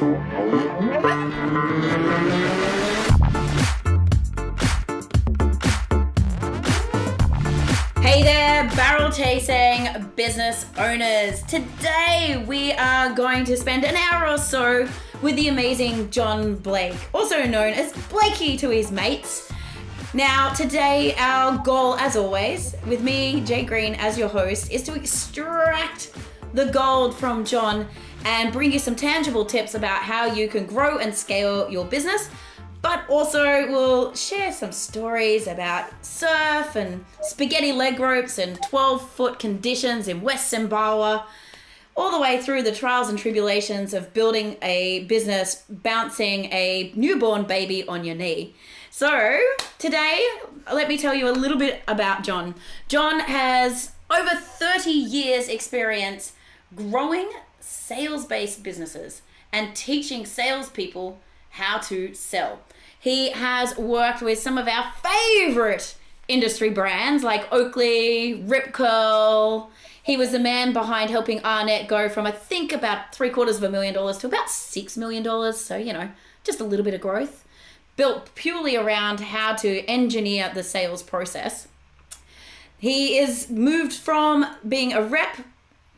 Hey there, barrel chasing business owners. Today we are going to spend an hour or so with the amazing John Blake, also known as Blakey to his mates. Now today our goal, as always, with me, Jay Green, as your host, is to extract the gold from John and bring you some tangible tips about how you can grow and scale your business. But also we'll share some stories about surf and spaghetti leg ropes and 12-foot conditions in West Sumbawa, all the way through the trials and tribulations of building a business, bouncing a newborn baby on your knee. So today, let me tell you a little bit about John. John has over 30 years experience growing sales-based businesses and teaching salespeople how to sell. He has worked with some of our favorite industry brands like Oakley, Rip Curl. He was the man behind helping Arnett go from, I think, about $750,000 to about $6 million. So, you know, just a little bit of growth. Built purely around how to engineer the sales process. He is moved from being a rep,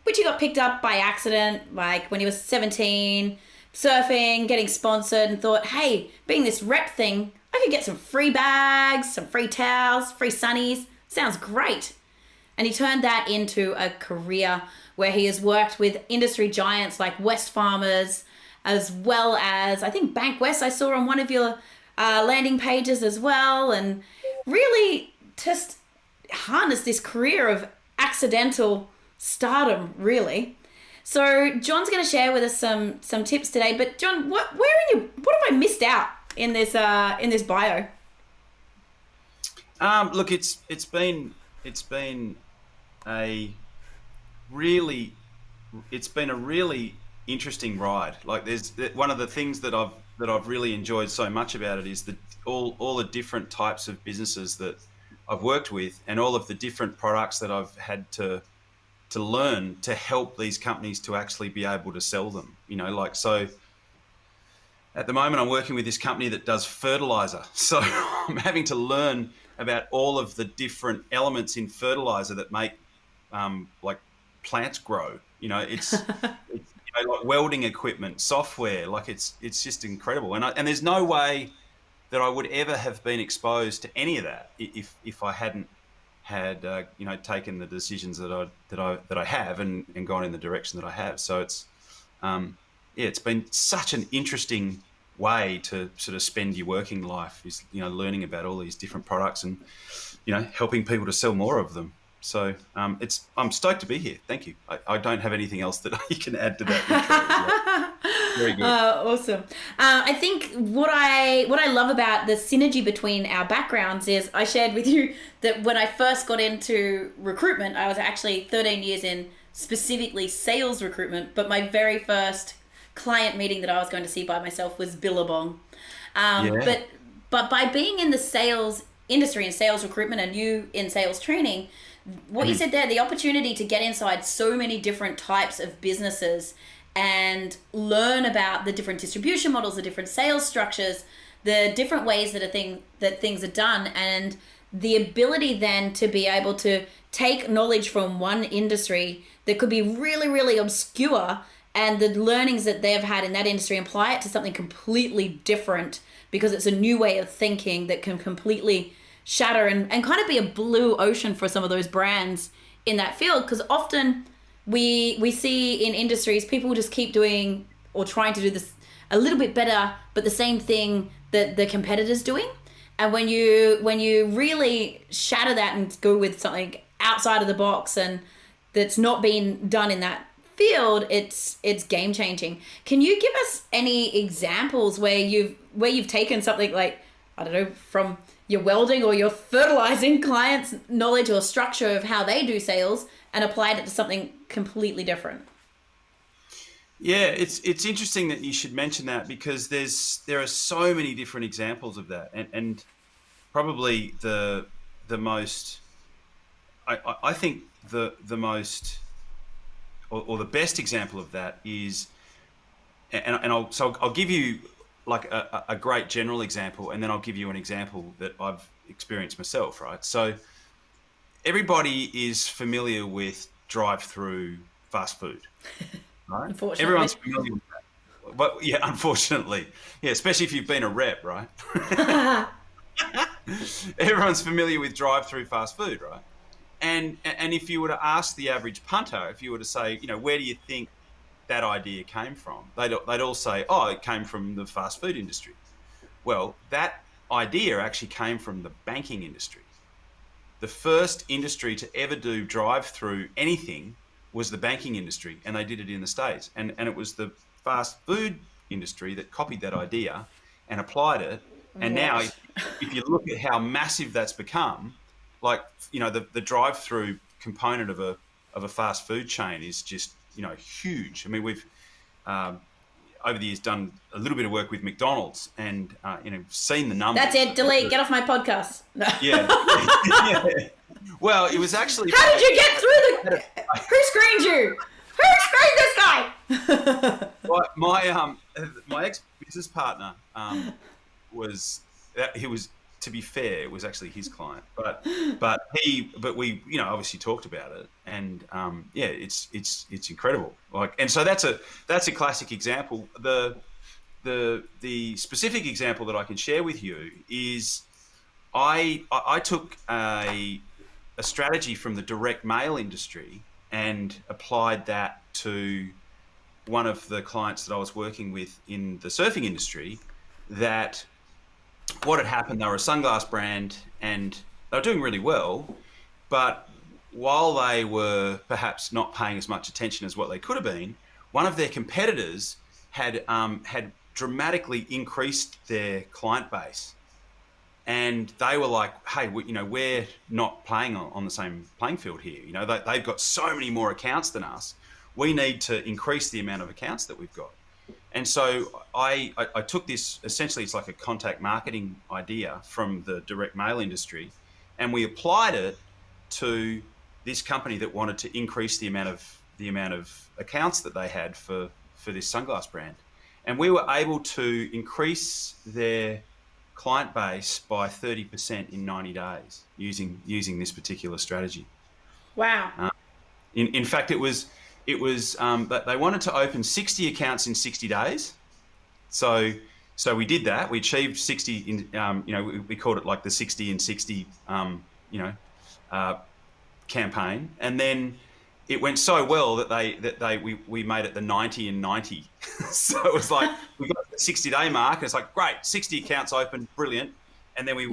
which he got picked up by accident, like when he was 17, surfing, getting sponsored, and thought, hey, being this rep thing, I could get some free bags, some free towels, free sunnies. Sounds great. And he turned that into a career where he has worked with industry giants like West Farmers, as well as, I think, Bank West I saw on one of your landing pages as well, and really just harnessed this career of accidental stardom, really. So John's going to share with us some tips today. But John, what have I missed out in this bio? Look, it's been a really interesting ride. Like, there's one of the things that I've really enjoyed so much about it is that all the different types of businesses that I've worked with and all of the different products that I've had to learn to help these companies to actually be able to sell them. You know, like, so at the moment I'm working with this company that does fertilizer. So I'm having to learn about all of the different elements in fertilizer that make like plants grow. You know, it's like welding equipment, software, like it's just incredible. And there's no way that I would ever have been exposed to any of that if I hadn't had taken the decisions that I have and gone in the direction that I have. So it's it's been such an interesting way to sort of spend your working life, is, you know, learning about all these different products and, you know, helping people to sell more of them. So I'm stoked to be here. Thank you. I don't have anything else that you can add to that. Very good. Awesome. I think what I love about the synergy between our backgrounds is I shared with you that when I first got into recruitment, I was actually 13 years in specifically sales recruitment, but my very first client meeting that I was going to see by myself was Billabong. But by being in the sales industry and sales recruitment and you in sales training, what you said there, the opportunity to get inside so many different types of businesses and learn about the different distribution models, the different sales structures, the different ways that things are done, and the ability then to be able to take knowledge from one industry that could be really, really obscure, and the learnings that they've had in that industry, apply it to something completely different because it's a new way of thinking that can completely shatter and kind of be a blue ocean for some of those brands in that field. Because often we see in industries, people just keep doing or trying to do this a little bit better, but the same thing that the competitor's doing. And when you really shatter that and go with something outside of the box and that's not been done in that field, it's game changing. Can you give us any examples where you've taken something like, I don't know, from your welding or your fertilizing clients' knowledge or structure of how they do sales and applied it to something completely different? Yeah, it's interesting that you should mention that, because there are so many different examples of that, and probably the most, I think the most or the best example of that is I'll give you like a great general example, and then I'll give you an example that I've experienced myself, right? So everybody is familiar with drive-through fast food, right? Unfortunately. Everyone's familiar with that. But yeah, unfortunately, yeah, especially if you've been a rep, right? Everyone's familiar with drive-through fast food, right? And if you were to ask the average punter, if you were to say, where do you think that idea came from? They'd all say, oh, it came from the fast food industry. Well, that idea actually came from the banking industry. The first industry to ever do drive-through anything was the banking industry, and they did it in the States. And it was the fast food industry that copied that idea and applied it. And now, if you look at how massive that's become, like, the drive-through component of a fast food chain is just, huge. I mean, we've over the years done a little bit of work with McDonald's and, seen the numbers. That's it. Delete. Get off my podcast. No. Yeah. Yeah. Well, it was actually... How did you get through the... Who screened you? Who screened this guy? My ex-business partner he was, to be fair, it was actually his client, but we obviously talked about it, and it's incredible. Like, and so that's a classic example. The specific example that I can share with you is I took a strategy from the direct mail industry and applied that to one of the clients that I was working with in the surfing industry. That what had happened, they were a sunglass brand and they were doing really well, but while they were perhaps not paying as much attention as what they could have been, one of their competitors had dramatically increased their client base. And they were like, hey, we're not playing on the same playing field here. They've got so many more accounts than us. We need to increase the amount of accounts that we've got. And so I took this, essentially it's like a contact marketing idea from the direct mail industry, and we applied it to this company that wanted to increase the amount of accounts that they had for this sunglass brand. And we were able to increase their client base by 30% in 90 days using this particular strategy. Wow. In fact, it was that they wanted to open 60 accounts in 60 days. So we did that. We achieved 60 in, we called it like the 60 in 60, campaign. And then it went so well that we made it the 90 in 90. So it was like, we got the 60-day mark. And it's like, great, 60 accounts open, brilliant. And then we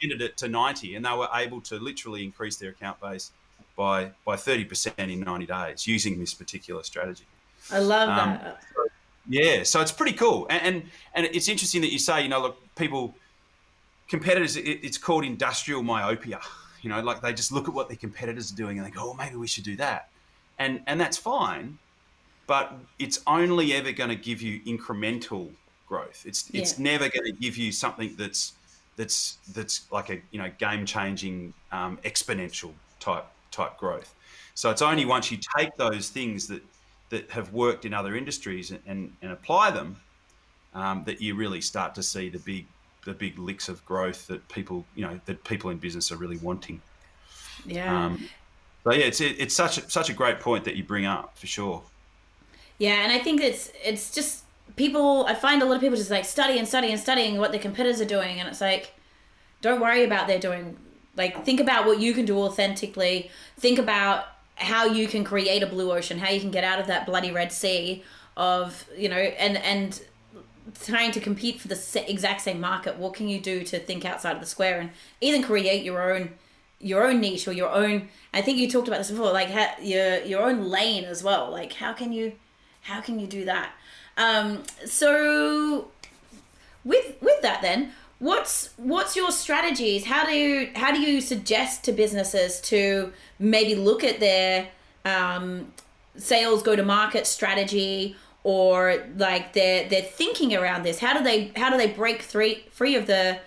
ended it to 90, and they were able to literally increase their account base by 30% in 90 days using this particular strategy. I love that. So it's pretty cool. And it's interesting that you say, look, competitors, it's called industrial myopia. Like they just look at what their competitors are doing and they go, oh, maybe we should do that. And that's fine, but it's only ever going to give you incremental growth. It's never going to give you something that's like a game-changing exponential type growth. So it's only once you take those things that have worked in other industries and apply them that you really start to see the big licks of growth that people in business are really wanting. Yeah. It's such a great point that you bring up, for sure. Yeah, and I think it's just people. I find a lot of people just like studying what their competitors are doing, and it's like, don't worry about their doing. Like, think about what you can do authentically. Think about how you can create a blue ocean, how you can get out of that bloody Red Sea of, and trying to compete for the exact same market. What can you do to think outside of the square and even create your own niche or your own, I think you talked about this before, like your own lane as well. Like, how can you do that? So with that then, what's your strategies? How do you suggest to businesses to maybe look at their sales go-to-market strategy, or like their thinking around this? How do they break free of the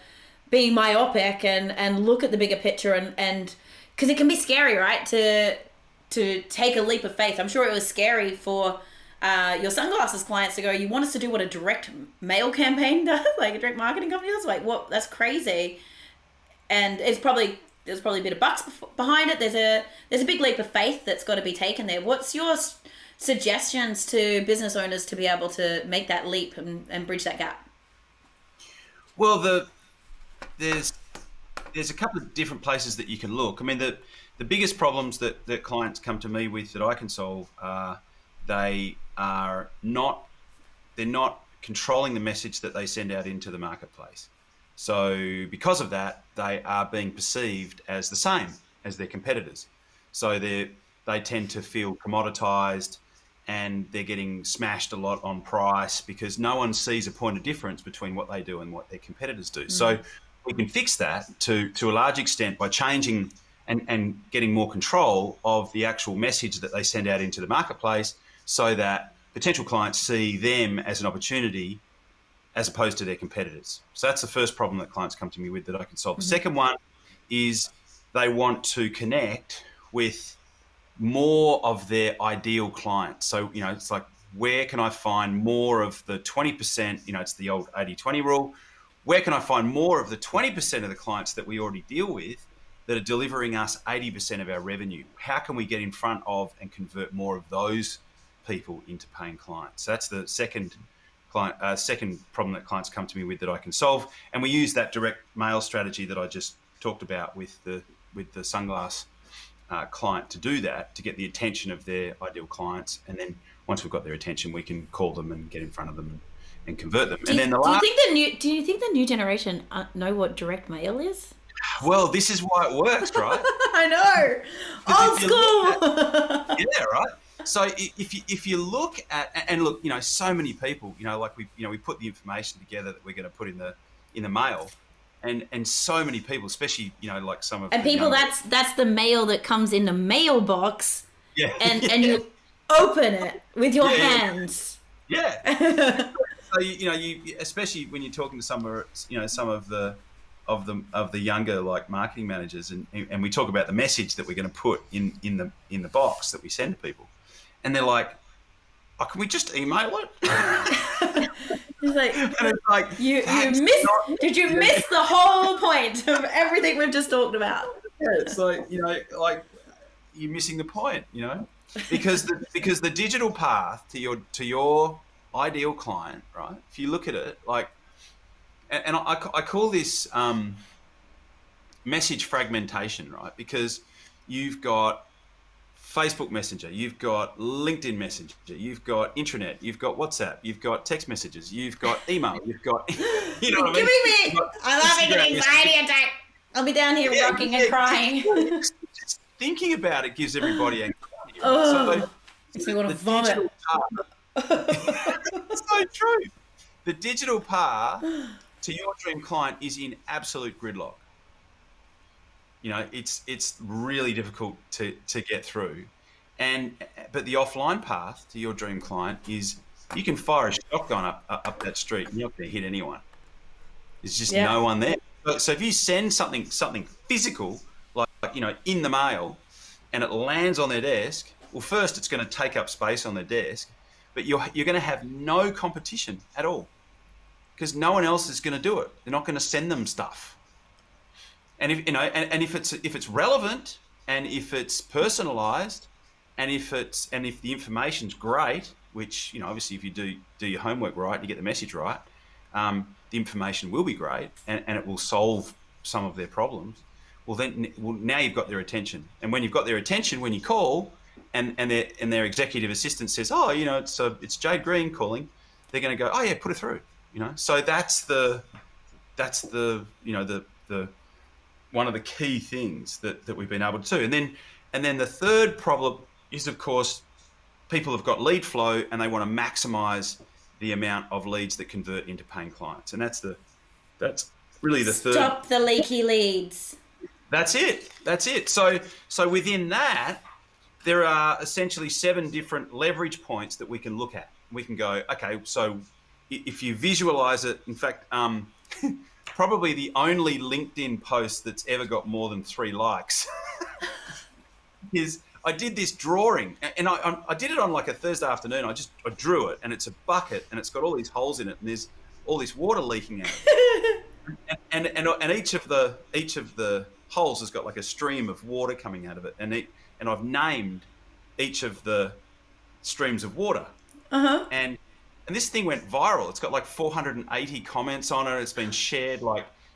being myopic and look at the bigger picture, and because it can be scary, right, to take a leap of faith. I'm sure it was scary for your sunglasses clients to go, you want us to do what a direct mail campaign does, like a direct marketing company does? Like, what? That's crazy. And there's probably a bit of bucks behind it. There's a big leap of faith that's got to be taken there. What's your suggestions to business owners to be able to make that leap and bridge that gap? Well, there's a couple of different places that you can look. I mean, the biggest problems that clients come to me with that I can solve are they're not controlling the message that they send out into the marketplace. So because of that, they are being perceived as the same as their competitors. So they tend to feel commoditized, and they're getting smashed a lot on price because no one sees a point of difference between what they do and what their competitors do. So we can fix that to a large extent by changing and getting more control of the actual message that they send out into the marketplace, so that potential clients see them as an opportunity as opposed to their competitors. So that's the first problem that clients come to me with that I can solve. The second one is they want to connect with more of their ideal clients. So, it's like, where can I find more of the 20%, it's the old 80-20 rule. Where can I find more of the 20% of the clients that we already deal with that are delivering us 80% of our revenue? How can we get in front of and convert more of those people into paying clients? So that's the second problem that clients come to me with that I can solve. And we use that direct mail strategy that I just talked about with the sunglass client to do that, to get the attention of their ideal clients. And then once we've got their attention, we can call them and get in front of them and convert them. Do you think the new generation know what direct mail is? Well, this is why it works, right? I know. Old school. Yeah, right. So if you look at, and look, so many people, like we put the information together that we're going to put in the mail, and so many people, especially like some of and people that's the mail that comes in the mailbox, and you open it with your hands. Yeah. So you especially when you're talking to some of the younger like marketing managers, and we talk about the message that we're going to put in the box that we send to people. And they're like, oh, can we just email it? It's like, did you miss the whole point of everything we've just talked about? Yeah, it's like, like you're missing the point, because the digital path to your ideal client, right? If you look at it, like, and I call this message fragmentation, right? Because you've got Facebook Messenger, you've got LinkedIn Messenger, you've got intranet, you've got WhatsApp, you've got text messages, you've got email, you've got, You're giving me, I'm having an anxiety attack. I'll be down here rocking and crying. Just thinking about it gives everybody anxiety. Right? Oh, makes me want to vomit. It's so true. The digital path to your dream client is in absolute gridlock. It's really difficult to get through, but the offline path to your dream client is you can fire a shotgun up that street and you're not going to hit anyone. There's just no one there. So if you send something physical, like in the mail, and it lands on their desk, well, first it's going to take up space on their desk, but you're going to have no competition at all because no one else is going to do it. They're not going to send them stuff. And if it's relevant, and if it's personalized, and if the information's great, which obviously if you do your homework right, you get the message right, the information will be great, and it will solve some of their problems. Well, now you've got their attention, and when you've got their attention, when you call, and their executive assistant says, oh, it's Jade Green calling, they're going to go, oh yeah, put her through. So that's the one of the key things that we've been able to do. And then the third problem is, of course, people have got lead flow and they want to maximize the amount of leads that convert into paying clients. And that's really the third. Stop the leaky leads. That's it. So within that, there are essentially 7 different leverage points that we can look at. We can go, okay, so if you visualize it, in fact, probably the only LinkedIn post that's ever got more than 3 likes is I did this drawing, and I did it on like a Thursday afternoon. I drew it, and it's a bucket, and it's got all these holes in it, and there's all this water leaking out of it. And each of the holes has got like a stream of water coming out of it, and I've named each of the streams of water. And this thing went viral. It's got like 480 comments on it. It's been shared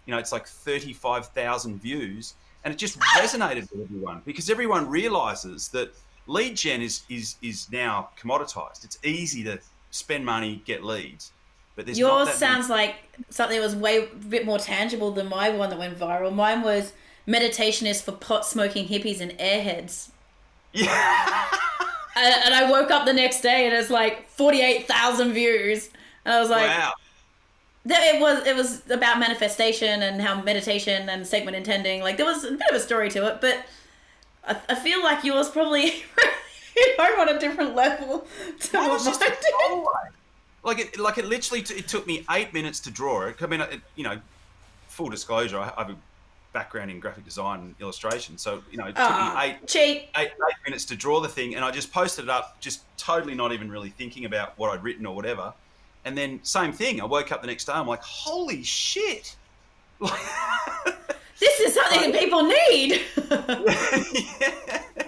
it's like 35,000 views, and it just resonated with everyone because everyone realizes that lead gen is now commoditized. It's easy to spend money, get leads. But yours sounds like something that was a bit more tangible than my one that went viral. Mine was meditation is for pot smoking hippies and airheads. Yeah. And I woke up the next day and it's like 48,000 views. And I was like, wow. It was about manifestation and how meditation and segment intending, like there was a bit of a story to it, but I feel like yours probably on a different level to what mine did. Like it literally it took me 8 minutes to draw it. I mean, full disclosure, I have a background in graphic design and illustration, so it took me eight minutes to draw the thing, and I just posted it up, just totally not even really thinking about what I'd written or whatever. And then same thing, I woke up the next day, I'm like, holy shit! This is something that people need. Yeah.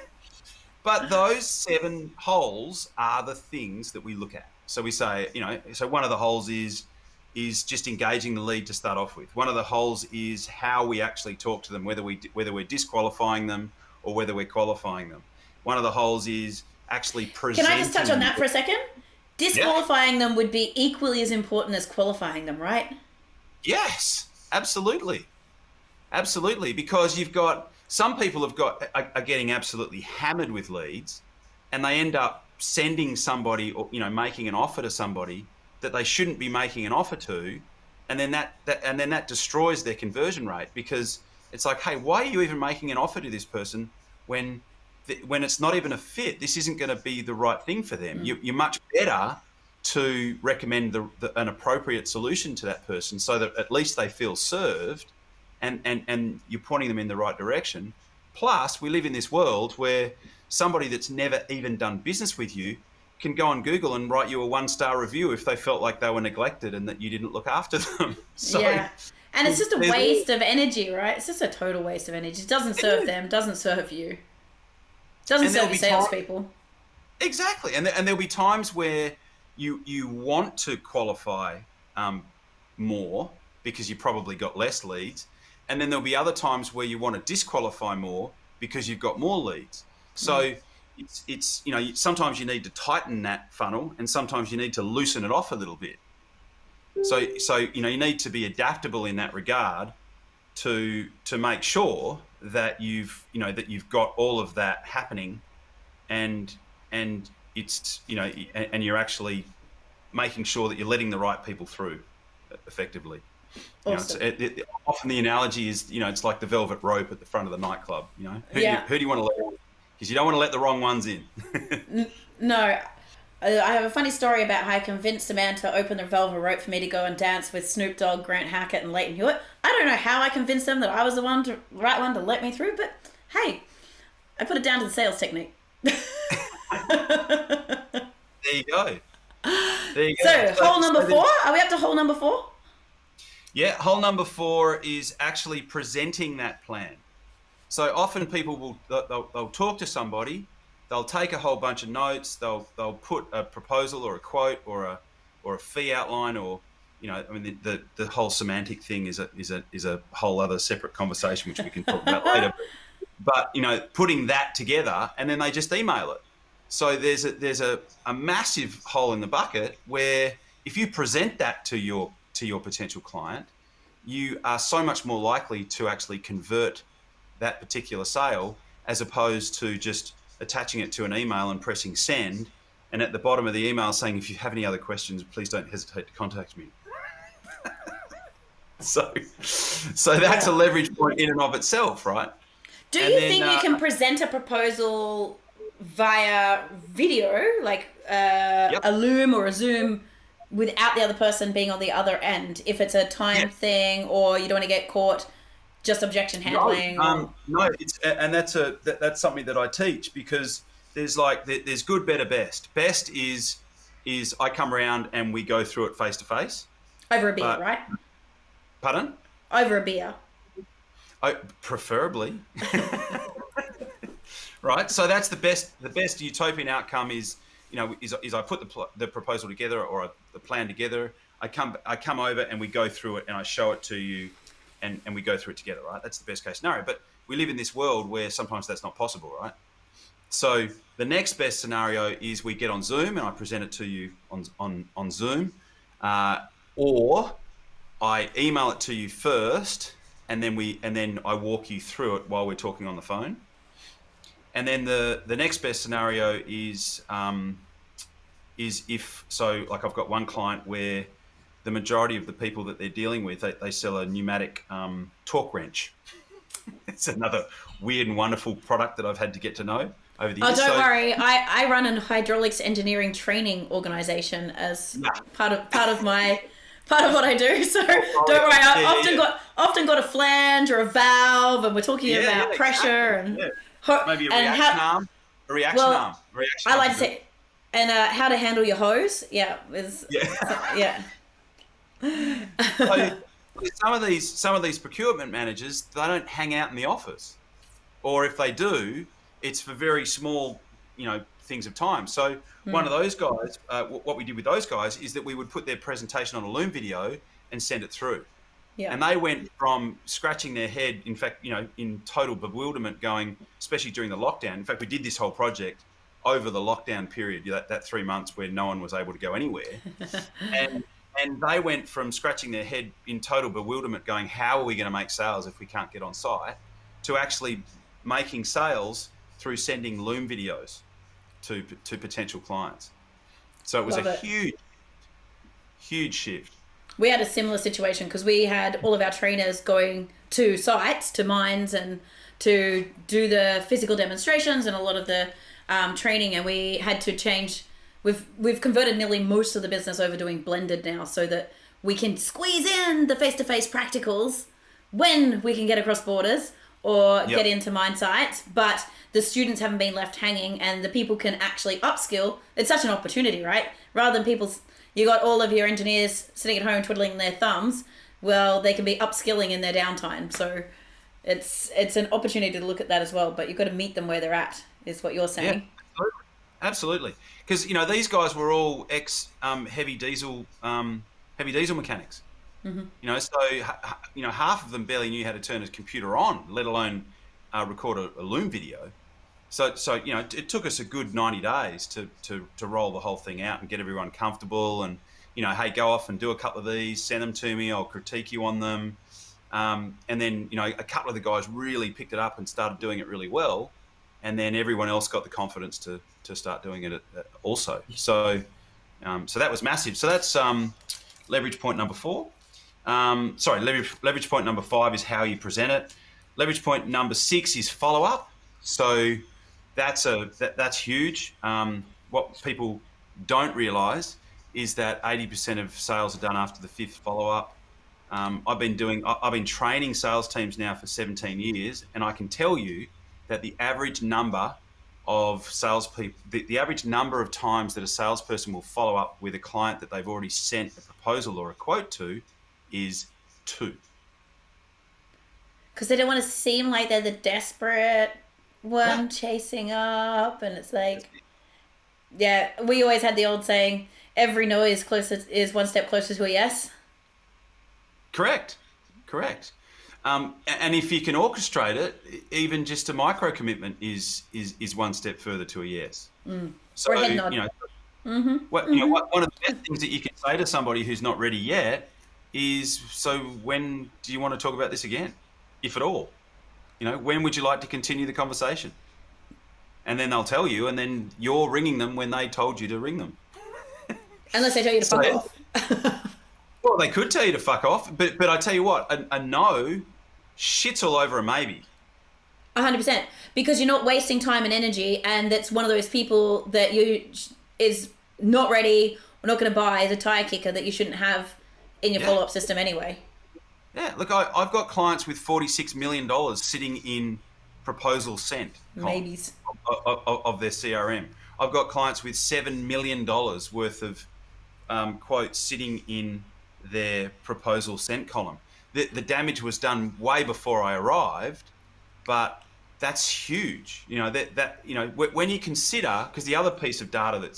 But those 7 holes are the things that we look at. So we say, so one of the holes is just engaging the lead to start off with. One of the holes is how we actually talk to them, whether we're disqualifying them or whether we're qualifying them. One of the holes is actually presenting. Can I just touch on that for a second? Disqualifying them would be equally as important as qualifying them, right? Yes, absolutely. Absolutely, because you've got some people are getting absolutely hammered with leads, and they end up sending somebody or making an offer to somebody that they shouldn't be making an offer to, and then that destroys their conversion rate, because it's like, hey, why are you even making an offer to this person when it's not even a fit? This isn't going to be the right thing for them. You're much better to recommend an appropriate solution to that person so that at least they feel served, and you're pointing them in the right direction. Plus, we live in this world where somebody that's never even done business with you can go on Google and write you a 1-star review if they felt like they were neglected and that you didn't look after them. So, yeah. And it's just a waste of energy, right? It's just a total waste of energy. It doesn't serve them, doesn't serve you. Doesn't serve the salespeople. Exactly. And there'll be times where you want to qualify more because you probably got less leads. And then there'll be other times where you want to disqualify more because you've got more leads. So it's sometimes you need to tighten that funnel, and sometimes you need to loosen it off a little bit. So you need to be adaptable in that regard to make sure that you've got all of that happening, and it's and you're actually making sure that you're letting the right people through effectively. Awesome. Often the analogy is, it's like the velvet rope at the front of the nightclub. Who do you want to let in? Because you don't want to let the wrong ones in. No. I have a funny story about how I convinced a man to open the velvet rope for me to go and dance with Snoop Dogg, Grant Hackett, and Leighton Hewitt. I don't know how I convinced them that I was the right one to let me through, but hey, I put it down to the sales technique. There you go. So, hole number 4? Are we up to hole number 4? Yeah, hole number 4 is actually presenting that plan. So often people they'll talk to somebody, they'll take a whole bunch of notes, they'll put a proposal or a quote or a fee outline, or the whole semantic thing is a whole other separate conversation which we can talk about later. But putting that together, and then they just email it. So there's a massive hole in the bucket where if you present that to your potential client, you are so much more likely to actually convert that particular sale, as opposed to just attaching it to an email and pressing send, and at the bottom of the email saying, if you have any other questions, please don't hesitate to contact me. So that's a leverage point in and of itself, right? Do you think you can present a proposal via video, like a Loom or a Zoom, without the other person being on the other end, if it's a time thing or you don't want to get caught just objection handling? No, that's something that I teach, because there's good, better, best. Best is I come around and we go through it face to face. Over a beer, right? Pardon? Over a beer. Preferably. Right. So that's the best utopian outcome is I put the proposal together, or the plan together. I come over and we go through it and I show it to you, and we go through it together, right? That's the best case scenario. But we live in this world where sometimes that's not possible, right? So the next best scenario is we get on Zoom and I present it to you on Zoom, or I email it to you first, and then I walk you through it while we're talking on the phone. And then the next best scenario is if, so like I've got one client where the majority of the people that they're dealing with, they sell a pneumatic torque wrench. It's another weird and wonderful product that I've had to get to know over the years. Oh, don't worry. I run an hydraulics engineering training organization as part of what I do. So don't worry. I often got a flange or a valve, and we're talking about pressure and maybe a reaction arm. A reaction arm. I like to say, and how to handle your hose. Yeah. So, some of these procurement managers, they don't hang out in the office, or if they do, it's for very small, things of time. So one of those guys, what we did with those guys is that we would put their presentation on a Loom video and send it through. Yeah. And they went from scratching their head, in fact, in total bewilderment, going, especially during the lockdown. In fact, we did this whole project over the lockdown period, that 3 months where no one was able to go anywhere. And they went from scratching their head in total bewilderment, going, how are we going to make sales if we can't get on site, to actually making sales through sending Loom videos to potential clients. So it was huge shift. We had a similar situation because we had all of our trainers going to sites, to mines, and to do the physical demonstrations and a lot of the training, and we had to change. We've converted nearly most of the business over doing blended now, so that we can squeeze in the face-to-face practicals when we can get across borders or get into mine sites, but the students haven't been left hanging, and the people can actually upskill. It's such an opportunity, right? Rather than you got all of your engineers sitting at home twiddling their thumbs. Well, they can be upskilling in their downtime. So it's an opportunity to look at that as well, but you've got to meet them where they're at, is what you're saying. Yeah, absolutely. Because these guys were all ex heavy diesel mechanics. Mm-hmm. So half of them barely knew how to turn a computer on, let alone record a Loom video. So it took us a good 90 days to roll the whole thing out and get everyone comfortable, and hey, go off and do a couple of these, send them to me, I'll critique you on them, and then a couple of the guys really picked it up and started doing it really well, and then everyone else got the confidence to start doing it also. So that was massive. So that's leverage point number 4. Leverage point number 5 is how you present it. Leverage point number 6 is follow up. So that's huge. What people don't realise is that 80% of sales are done after the 5th follow up. I've been training sales teams now for 17 years, and I can tell you that the average number of salespeople, the average number of times that a salesperson will follow up with a client that they've already sent a proposal or a quote to is 2. Because they don't want to seem like they're the desperate one chasing up, and it's like, we always had the old saying, every no is one step closer to a yes. Correct. And if you can orchestrate it, even just a micro commitment is one step further to a yes. So or a head nod. One of the best things that you can say to somebody who's not ready yet is, so when do you want to talk about this again, if at all? When would you like to continue the conversation? And then they'll tell you, and then you're ringing them when they told you to ring them. Unless they tell you to fuck off. Well, they could tell you to fuck off, but I tell you what, a no shits all over a maybe. 100%, because you're not wasting time and energy, and that's one of those people that is not ready or not going to buy the tire kicker that you shouldn't have in your follow-up system anyway. Yeah, look, I've got clients with $46 million sitting in proposal sent column Maybes. of their CRM. I've got clients with $7 million worth of quotes sitting in their proposal sent column. The damage was done way before I arrived, but that's huge. When you consider, because the other piece of data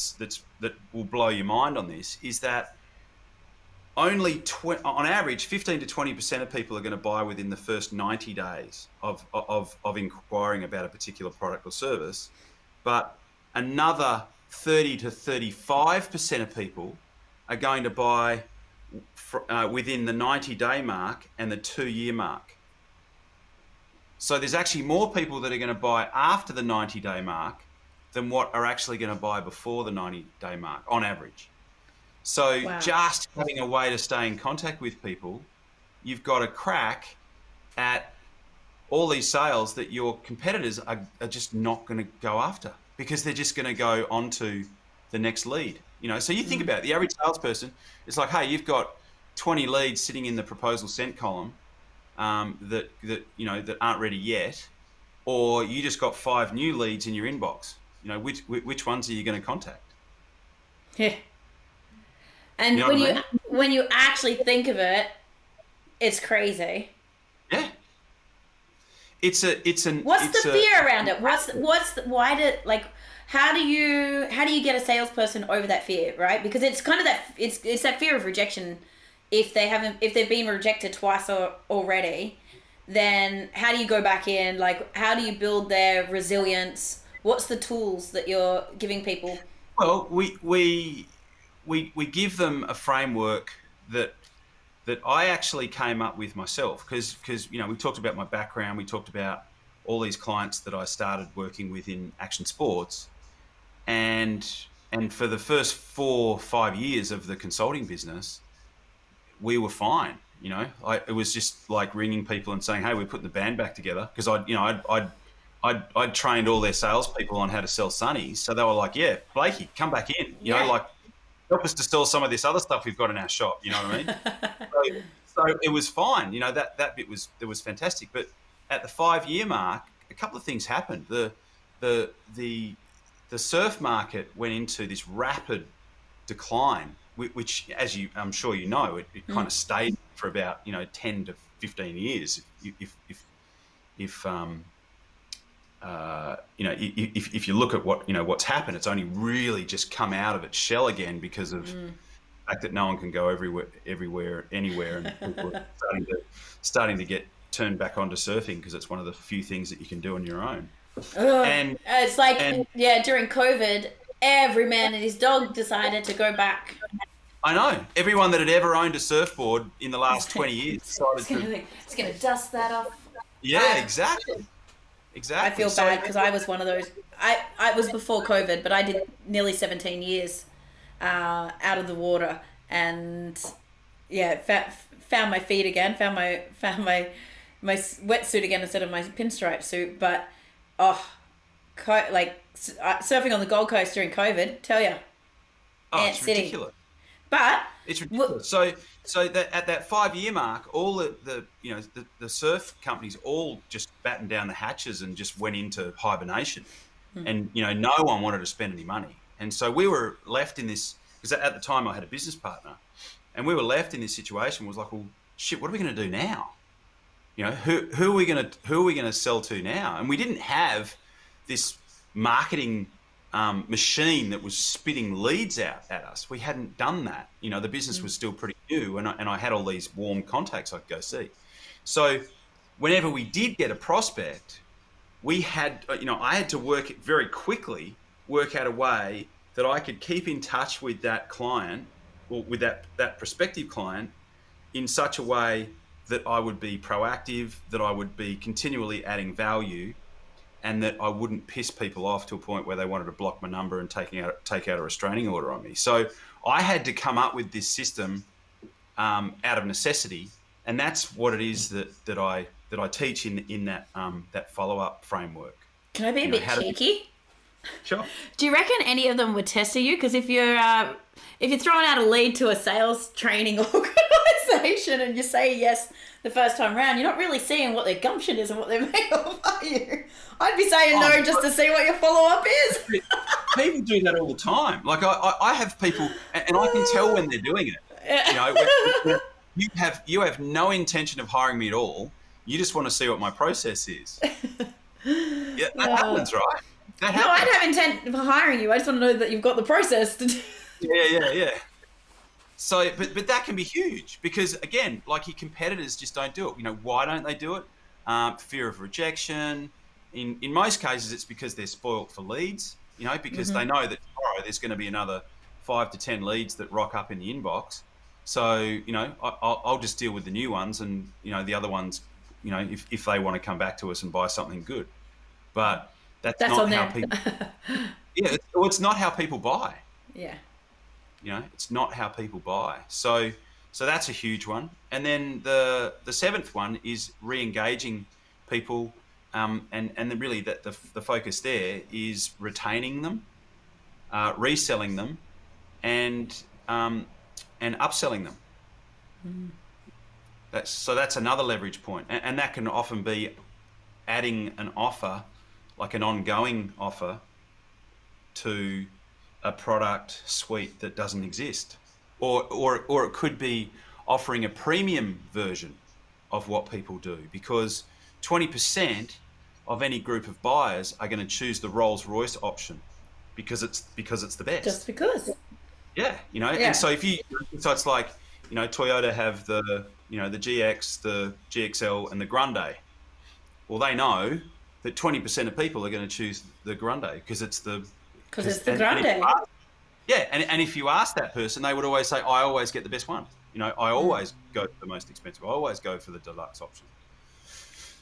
that will blow your mind on this is that only on average 15 to 20% of people are going to buy within the first 90 days of inquiring about a particular product or service, but another 30 to 35% of people are going to buy within the 90-day mark and the 2-year mark. So there's actually more people that are going to buy after the 90-day mark than what are actually going to buy before the 90-day mark on average. So Wow. Just having a way to stay in contact with people, you've got a crack at all these sales that your competitors are just not going to go after, because they're just going to go on to the next lead. So you think about it, the average salesperson, it's like, hey, you've got 20 leads sitting in the proposal sent column that aren't ready yet, or you just got 5 new leads in your inbox. Which ones are you going to contact? Yeah. And when you actually think of it, it's crazy. Yeah. What's the fear around it? How do you get a salesperson over that fear, right? Because it's kind of it's that fear of rejection. If they've been rejected twice already, then how do you go back in? Like, how do you build their resilience? What's the tools that you're giving people? Well, we give them a framework that I actually came up with myself, because we talked about my background, we talked about all these clients that I started working with in action sports, and for the first 4 or 5 years of the consulting business, we were fine. It was just like ringing people and saying, hey, we're putting the band back together, because I'd trained all their salespeople on how to sell sunnies, so they were like, yeah, Blakey, come back in, help us to sell some of this other stuff we've got in our shop. You know what I mean? so it was fine. That bit was fantastic. But at the 5-year mark, a couple of things happened. The surf market went into this rapid decline, which, as I'm sure you know, it kind of stayed for about 10 to 15 years. If you look at what's happened, it's only really just come out of its shell again because of the fact that no one can go everywhere, anywhere, and people are starting to get turned back onto surfing, because it's one of the few things that you can do on your own. And it's like, during COVID, every man and his dog decided to go back. I know. Everyone that had ever owned a surfboard in the last 20 years decided it's going to dust that off. Yeah, exactly. I feel bad, because I was one of those. I was before COVID, but I did nearly 17 years out of the water, and found my feet again, found my wetsuit again instead of my pinstripe suit. But surfing on the Gold Coast during COVID, tell you, it's ridiculous. But it's ridiculous. So that at that 5-year mark, all the surf companies all just battened down the hatches and just went into hibernation, and no one wanted to spend any money, and so we were left in this, because at the time I had a business partner, and we were left in this situation. Was like, well, shit, what are we going to do now? Who are we going to sell to now? And we didn't have this marketing machine that was spitting leads out at us. We hadn't done that. The business was still pretty new, and I had all these warm contacts I could go see. So whenever we did get a prospect, we had, I had to work out a way that I could keep in touch with that client, or with that prospective client, in such a way that I would be proactive, that I would be continually adding value, and that I wouldn't piss people off to a point where they wanted to block my number and take out a restraining order on me. So I had to come up with this system out of necessity, and that's what it is that I teach in that follow-up framework. Can I be a bit cheeky? Sure. Do you reckon any of them would test you? Because if you're throwing out a lead to a sales training organizer, conversation and you say yes the first time round, you're not really seeing what their gumption is and what they're made of, are you? I'd be saying no just to see what your follow-up is. People do that all the time. Like I have people, and I can tell when they're doing it. You know, you have no intention of hiring me at all. You just want to see what my process is. Yeah, that happens, right? That happens. No, I don't have intent for hiring you. I just want to know that you've got the process to do. Yeah. So, but that can be huge because, again, like your competitors just don't do it. You know, why don't they do it? Fear of rejection. In most cases, it's because they're spoilt for leads, you know, because they know that tomorrow there's going to be another 5 to 10 leads that rock up in the inbox. So, you know, I'll just deal with the new ones and, you know, the other ones, you know, if they want to come back to us and buy something good. But that's not how people... Yeah, it's not how people buy. Yeah. You know, it's not how people buy. So that's a huge one. And then the seventh one is re-engaging people, and really the focus there is retaining them, reselling them, and upselling them. That's another leverage point, and that can often be adding an offer, like an ongoing offer, to a product suite that doesn't exist, or it could be offering a premium version of what people do, because 20% of any group of buyers are going to choose the Rolls-Royce option because it's the best. Just because. Yeah, you know, and so it's like, you know, Toyota have the GX, the GXL, and the Grande. Well, they know that 20% of people are going to choose the Grande because it's the Grande. And if you ask that person, they would always say, I always get the best one. You know, I always go for the most expensive. I always go for the deluxe option.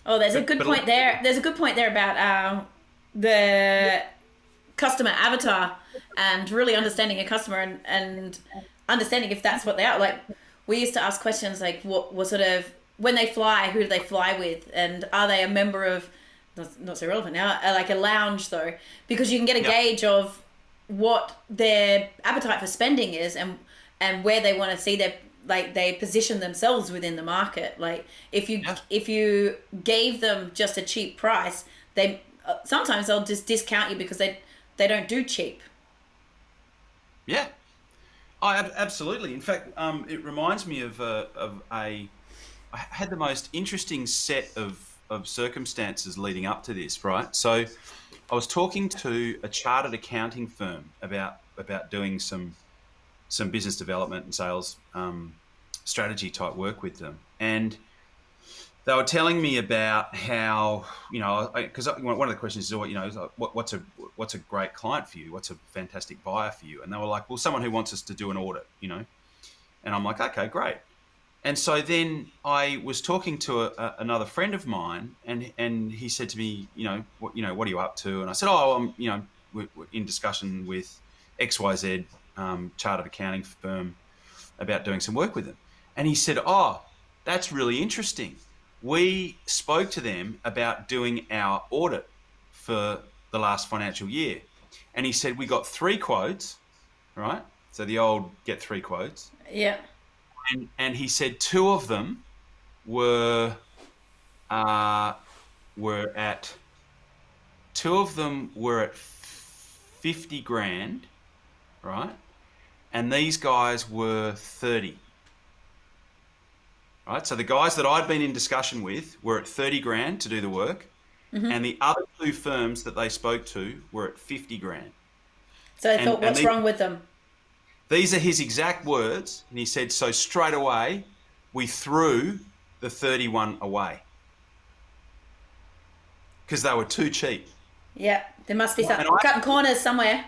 Oh, there's a good point there. There's a good point there about the customer avatar and really understanding a customer and understanding if that's what they are. Like, we used to ask questions like, what sort of, when they fly, who do they fly with? And are they a member of, not so relevant now, like a lounge though, because you can get a gauge of what their appetite for spending is and where they want to see they position themselves within the market. Like if you gave them just a cheap price, they sometimes they'll just discount you because they don't do cheap. Yeah, absolutely. In fact, it reminds me of I had the most interesting set of circumstances leading up to this, right? So I was talking to a chartered accounting firm about doing some business development and sales strategy type work with them. And they were telling me about how, you know, because one of the questions is, you know, what's a great client for you? What's a fantastic buyer for you? And they were like, well, someone who wants us to do an audit, you know. And I'm like, okay, great. And so then I was talking to another friend of mine, and he said to me, what are you up to? And I said, we're in discussion with XYZ chartered accounting firm about doing some work with them. And he said, oh, that's really interesting. We spoke to them about doing our audit for the last financial year. And he said, we got 3 quotes, right? So the old get 3 quotes. Yeah. And he said 2 of them were at 50 grand, right? And these guys were 30. Right? So the guys that I'd been in discussion with were at 30 grand to do the work, and the other 2 firms that they spoke to were at 50 grand. So they thought, what's wrong with them? These are his exact words. And he said, so straight away, we threw the 31 away because they were too cheap. Yeah, there must be something. Cutting corners somewhere.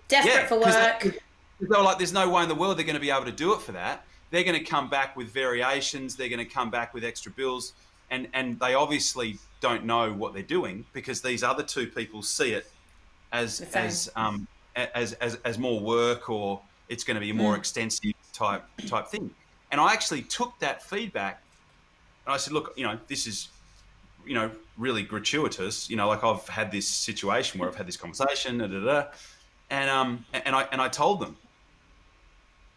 Desperate for work. They were like, there's no way in the world they're going to be able to do it for that. They're going to come back with variations. They're going to come back with extra bills. And they obviously don't know what they're doing because these other 2 people see it as more work, or it's going to be a more extensive type thing. And I actually took that feedback and I said, look, you know, this is, you know, really gratuitous. You know, like I've had this situation where I've had this conversation, and I told them.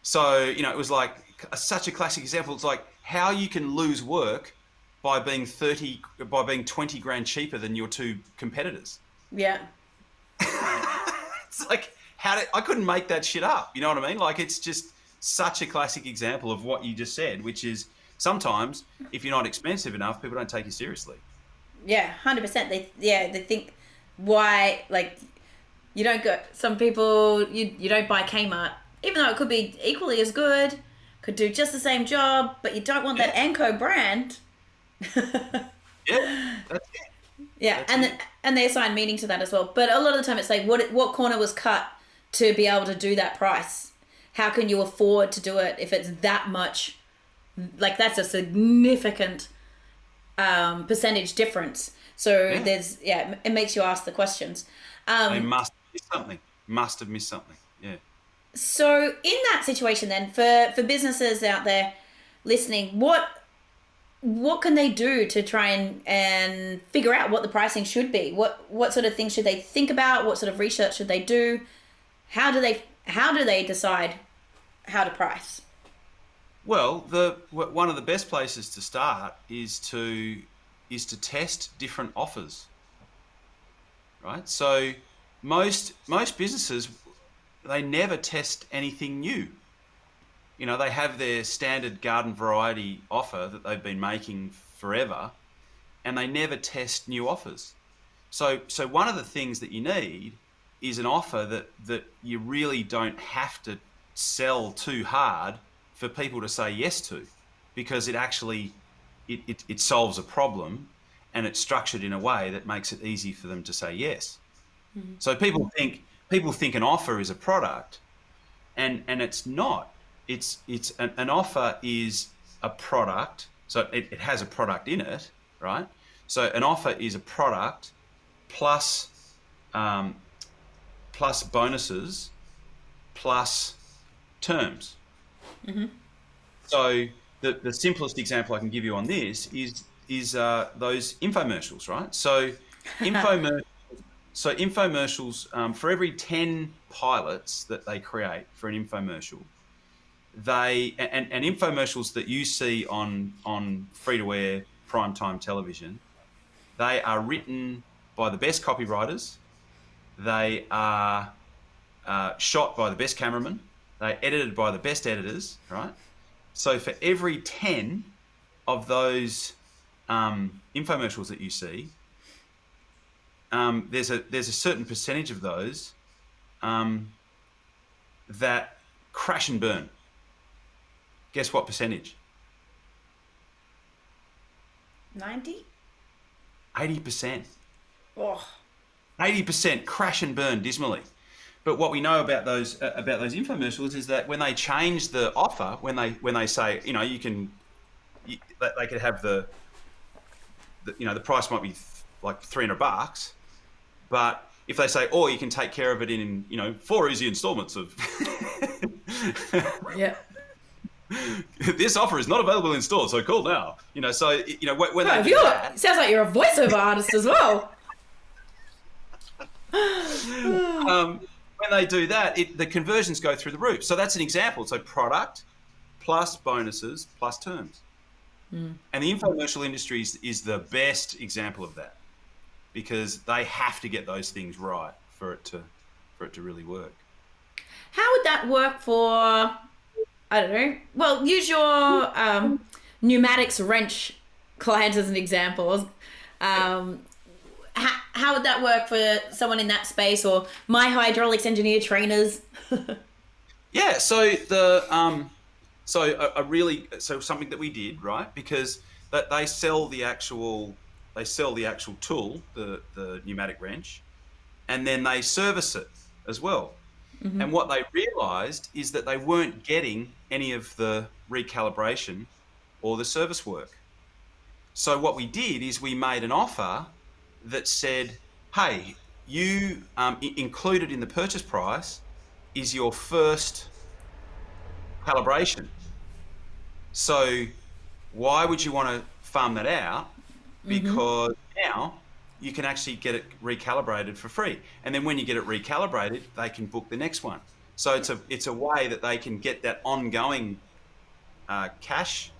So, you know, it was like, such a classic example. It's like how you can lose work by being 20 grand cheaper than your two competitors. Yeah. It's like, I couldn't make that shit up. You know what I mean? Like, it's just such a classic example of what you just said, which is sometimes if you're not expensive enough, people don't take you seriously. Yeah, 100%. They think, why, like, you don't go, some people, you don't buy Kmart, even though it could be equally as good, could do just the same job, but you don't want that Anko brand. Yeah, that's it. Yeah, That's and they assign meaning to that as well. But a lot of the time it's like, what corner was cut to be able to do that price? How can you afford to do it if it's that much? Like, that's a significant percentage difference. So it makes you ask the questions. They must have missed something. Must have missed something. Yeah. So in that situation then, for businesses out there listening, what can they do to try and figure out what the pricing should be? What sort of things should they think about? What sort of research should they do? How do they decide how to price? Well, one of the best places to start is to test different offers. Right? So most businesses, they never test anything new. You know, they have their standard garden variety offer that they've been making forever, and they never test new offers. So one of the things that you need is an offer that you really don't have to sell too hard for people to say yes to, because it actually it solves a problem, and it's structured in a way that makes it easy for them to say yes. Mm-hmm. So people think an offer is a product, and it's not. It's an offer is a product, so it has a product in it, right? So an offer is a product plus bonuses plus terms. Mm-hmm. So the simplest example I can give you on this is those infomercials, right? So infomercials, for every 10 pilots that they create for an infomercial, and infomercials that you see on free-to-air primetime television, they are written by the best copywriters. They are shot by the best cameramen. They're edited by the best editors, right? So for every 10 of those infomercials that you see, there's a certain percentage of those that crash and burn. Guess what percentage? 90? 80%. Oh. 80% crash and burn dismally. But what we know about those infomercials is that when they change the offer, when they say, you know, they could have the price might be like $300, but if they say, you can take care of it in 4 easy installments of yeah. This offer is not available in stores, so call now. When they do that, sounds like you're a voiceover artist as well. When they do that, the conversions go through the roof. So that's an example. So product plus bonuses plus terms. Mm. And the infomercial industry is the best example of that, because they have to get those things right for it to really work. How would that work for, I don't know, well, use your pneumatics wrench clients as an example. How would that work for someone in that space, or my hydraulics engineer trainers? Yeah, so something that we did, right? Because they sell the actual tool, the pneumatic wrench, and then they service it as well. Mm-hmm. And what they realized is that they weren't getting any of the recalibration or the service work. So what we did is we made an offer that said, hey, you included in the purchase price is your first calibration. So why would you want to farm that out? Because now you can actually get it recalibrated for free. And then when you get it recalibrated, they can book the next one. So it's a way that they can get that ongoing cash,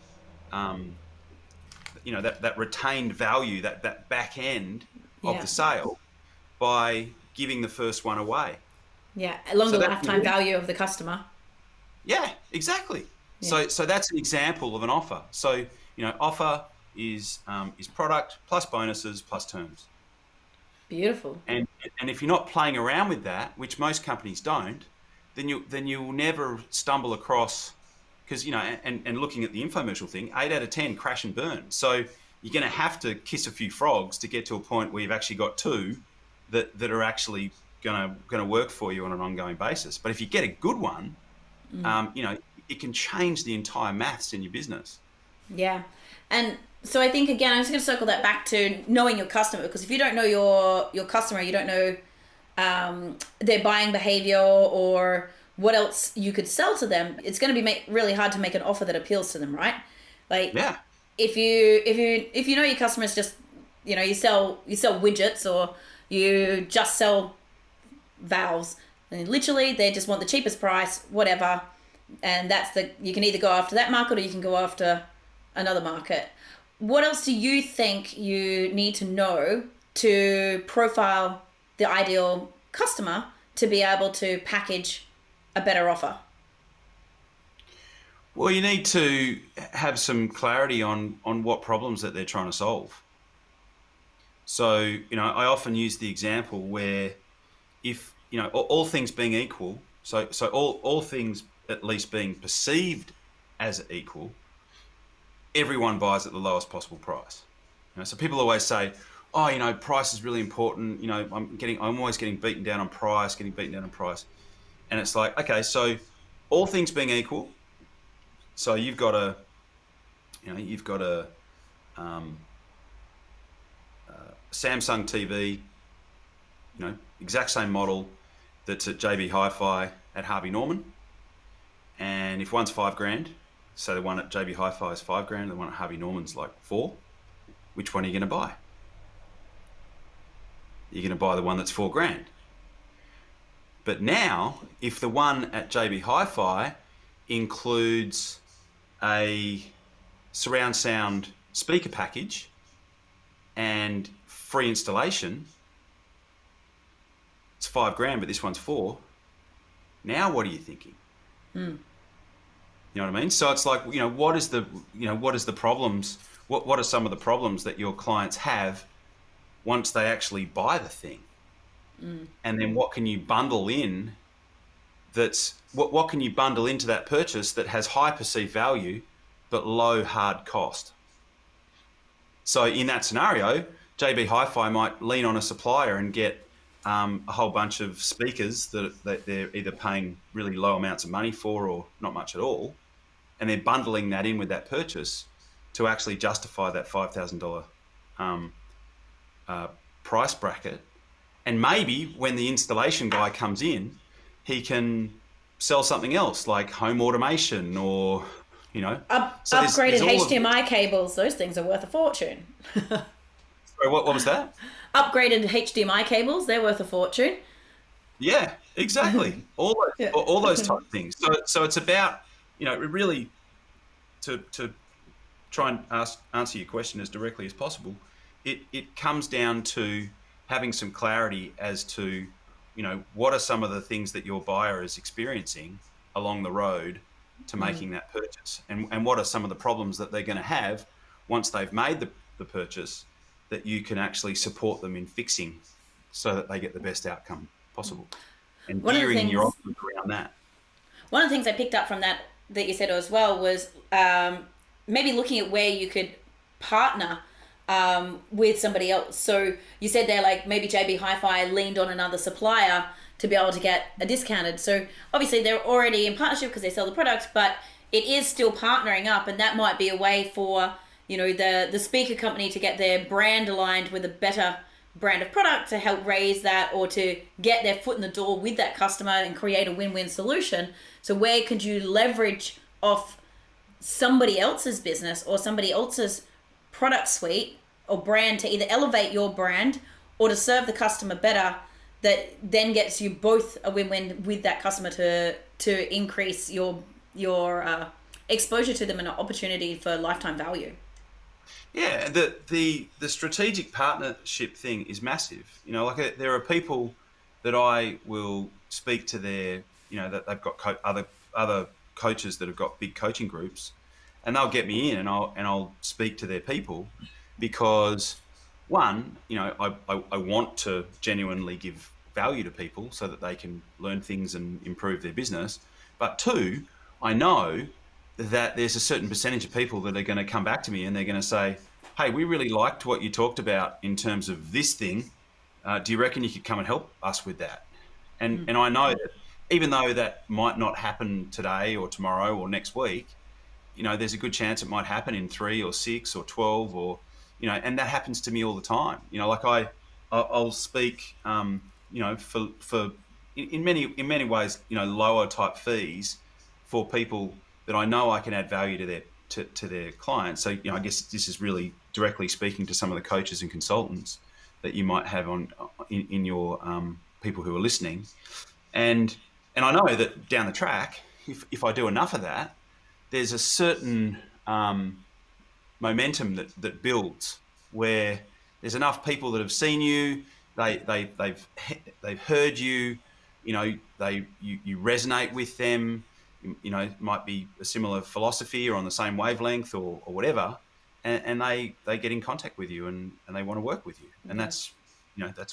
that retained value, that back end of Yeah. the sale by giving the first one away. Yeah. Along So the that's lifetime value of the customer. yeah, exactly. Yeah. So that's an example of an offer. So offer is product plus bonuses plus terms. Beautiful. And if you're not playing around with that, which most companies don't, then you'll never stumble across, because and looking at the infomercial thing, 8 out of 10 crash and burn. So you're going to have to kiss a few frogs to get to a point where you've actually got two that are actually going to work for you on an ongoing basis. But if you get a good one, it can change the entire maths in your business. Yeah. And so I think, again, I'm just going to circle that back to knowing your customer, because if you don't know your customer, you don't know their buying behavior or what else you could sell to them, it's going to be really hard to make an offer that appeals to them, right? Like, Yeah. if you know your customers just, you sell widgets, or you just sell valves, and literally they just want the cheapest price, whatever, and you can either go after that market or you can go after another market. What else do you think you need to know to profile the ideal customer to be able to package a better offer? Well, you need to have some clarity on what problems that they're trying to solve. So, I often use the example where, if, all things being equal, so all things at least being perceived as equal, everyone buys at the lowest possible price. So people always say, oh, price is really important. I'm always getting beaten down on price. And it's like, okay, so all things being equal, so you've got a Samsung TV, exact same model that's at JB Hi-Fi at Harvey Norman. And if one's $5,000, so the one at JB Hi-Fi is $5,000, the one at Harvey Norman's like $4,000, which one are you going to buy? You're going to buy the one that's $4,000. But now, if the one at JB Hi-Fi includes a surround sound speaker package and free installation, it's $5,000, but this one's $4,000. Now, what are you thinking? You know what I mean? So it's like, what is the problems? What are some of the problems that your clients have once they actually buy the thing? And then what can you bundle in? What can you bundle into that purchase that has high perceived value but low hard cost? So in that scenario, JB Hi-Fi might lean on a supplier and get a whole bunch of speakers that they're either paying really low amounts of money for or not much at all, and they're bundling that in with that purchase to actually justify that $5,000 price bracket. And maybe when the installation guy comes in, he can sell something else like home automation or, upgraded HDMI cables. Those things are worth a fortune. Sorry, what was that? Upgraded HDMI cables, they're worth a fortune. Yeah, exactly. All those type of things. So it's about, really to try and answer your question as directly as possible. It comes down to having some clarity as to, what are some of the things that your buyer is experiencing along the road to making that purchase, and what are some of the problems that they're going to have once they've made the purchase that you can actually support them in fixing so that they get the best outcome possible, and gearing your offers around that. One of the things I picked up from that you said as well was maybe looking at where you could partner with somebody else. So you said there, like, maybe JB Hi-Fi leaned on another supplier to be able to get a discounted. So obviously they're already in partnership because they sell the product, but it is still partnering up, and that might be a way for, the speaker company to get their brand aligned with a better brand of product to help raise that, or to get their foot in the door with that customer and create a win-win solution. So where could you leverage off somebody else's business or somebody else's product suite or brand to either elevate your brand or to serve the customer better, that then gets you both a win-win with that customer to increase your exposure to them and an opportunity for lifetime value. Yeah, the strategic partnership thing is massive. Like there are people that I will speak to that they've got other coaches that have got big coaching groups, and they'll get me in, and I'll speak to their people because one, I want to genuinely give value to people so that they can learn things and improve their business. But two, I know that there's a certain percentage of people that are going to come back to me and they're going to say, hey, we really liked what you talked about in terms of this thing. Do you reckon you could come and help us with that? And I know that even though that might not happen today or tomorrow or next week, there's a good chance it might happen in 3 or 6 or 12 or, and that happens to me all the time. Like I'll speak, for in many ways, lower type fees for people that I know I can add value to their clients. So, I guess this is really directly speaking to some of the coaches and consultants that you might have in your people who are listening. And I know that down the track, if I do enough of that, there's a certain momentum that builds where there's enough people that have seen you, they've heard you, you resonate with them. It might be a similar philosophy or on the same wavelength or whatever, and they get in contact with you and they want to work with you. And that's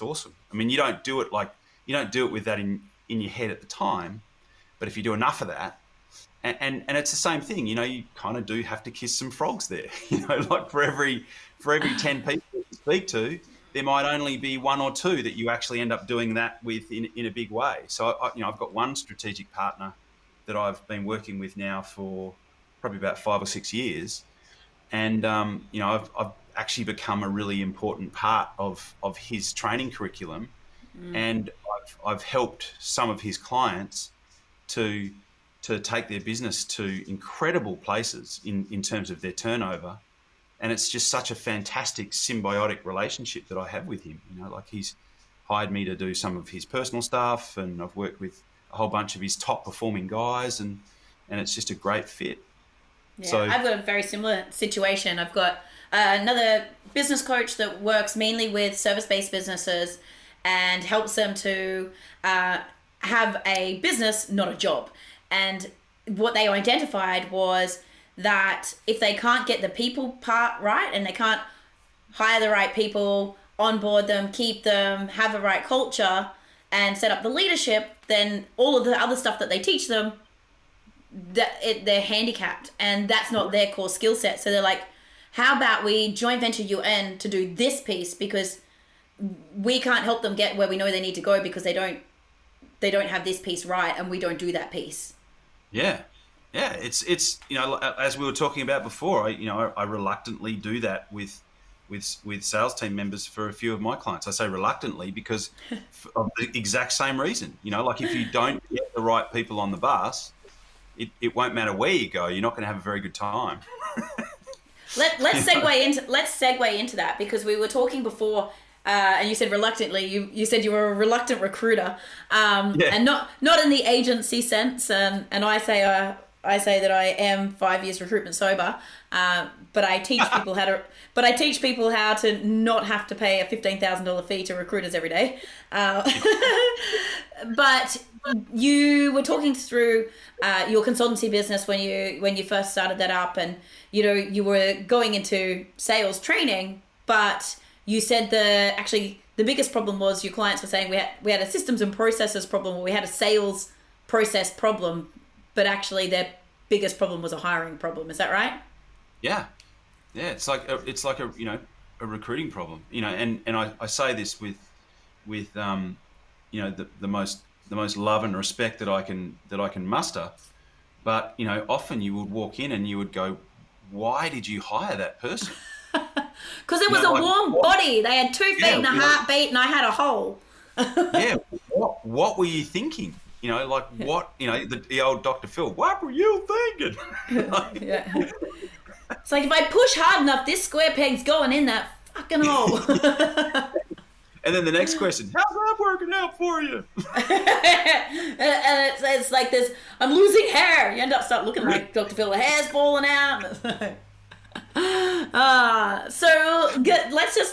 awesome. I mean, you don't do it with that in your head at the time, but if you do enough of that, and it's the same thing, you kind of do have to kiss some frogs there. Like for every 10 people you speak to, there might only be 1 or 2 that you actually end up doing that with in a big way. So I've got one strategic partner that I've been working with now for probably about 5 or 6 years. And, I've actually become a really important part of his training curriculum. And I've helped some of his clients to take their business to incredible places in terms of their turnover. And it's just such a fantastic symbiotic relationship that I have with him. Like he's hired me to do some of his personal stuff, and I've worked with a whole bunch of his top performing guys, and it's just a great fit. Yeah, so I've got a very similar situation. I've got another business coach that works mainly with service-based businesses and helps them to have a business, not a job. And what they identified was that if they can't get the people part right and they can't hire the right people, onboard them, keep them, have the right culture, and set up the leadership, then all of the other stuff that they teach them, they're handicapped, and that's not their core skill set. So they're like, how about we joint venture you in to do this piece, because we can't help them get where we know they need to go because they don't have this piece right, and we don't do that piece. Yeah. It's as we were talking about before, I reluctantly do that with sales team members for a few of my clients. I say reluctantly because of the exact same reason. Like if you don't get the right people on the bus, it won't matter where you go. You're not going to have a very good time. Let's segue into that, because we were talking before, and you said reluctantly. You said you were a reluctant recruiter, and not in the agency sense. And I say that I am 5 years recruitment sober, but I teach people how to not have to pay a $15,000 fee to recruiters every day. But you were talking through your consultancy business when you first started that up, and you were going into sales training, but you said the biggest problem was your clients were saying we had a systems and processes problem, or we had a sales process problem, but actually their biggest problem was a hiring problem. Is that right? Yeah. It's like a recruiting problem. And I say this with the most love and respect that I can muster. But often you would walk in and you would go, why did you hire that person? Because it was a warm body. They had 2 feet and a heartbeat, and I had a hole. Yeah. What were you thinking? What? The old Dr. Phil. What were you thinking? Yeah. It's like, if I push hard enough, this square peg's going in that fucking hole. And then the next question: how's that working out for you. And it's like this, I'm losing hair. You end up start looking like Dr. Phil, the hair's falling out.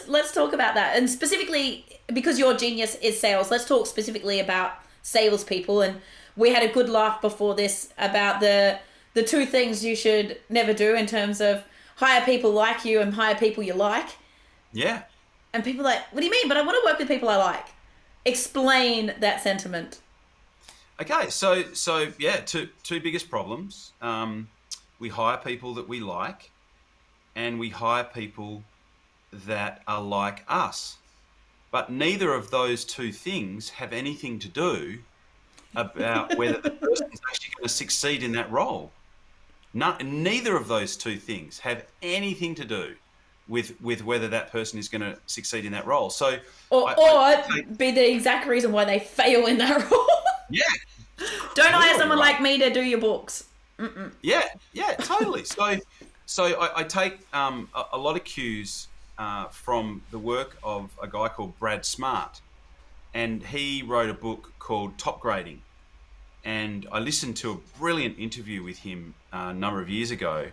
Let's talk about that. And specifically, because your genius is sales, let's talk specifically about salespeople. And we had a good laugh before this about the two things you should never do in terms of hire people like you and hire people you like. Yeah. And people are like, what do you mean? But I want to work with people I like. Explain that sentiment. Okay, so yeah, two biggest problems. We hire people that we like, and we hire people that are like us. But neither of those two things have anything to do about whether the person is actually going to succeed in that role. Neither of those two things have anything to do with whether that person is going to succeed in that role. So, or be the exact reason why they fail in that role. Yeah. Don't hire someone like me to do your books. Mm-mm. Yeah, totally. So I take a lot of cues from the work of a guy called Brad Smart, and he wrote a book called Top Grading. And I listened to a brilliant interview with him a number of years ago,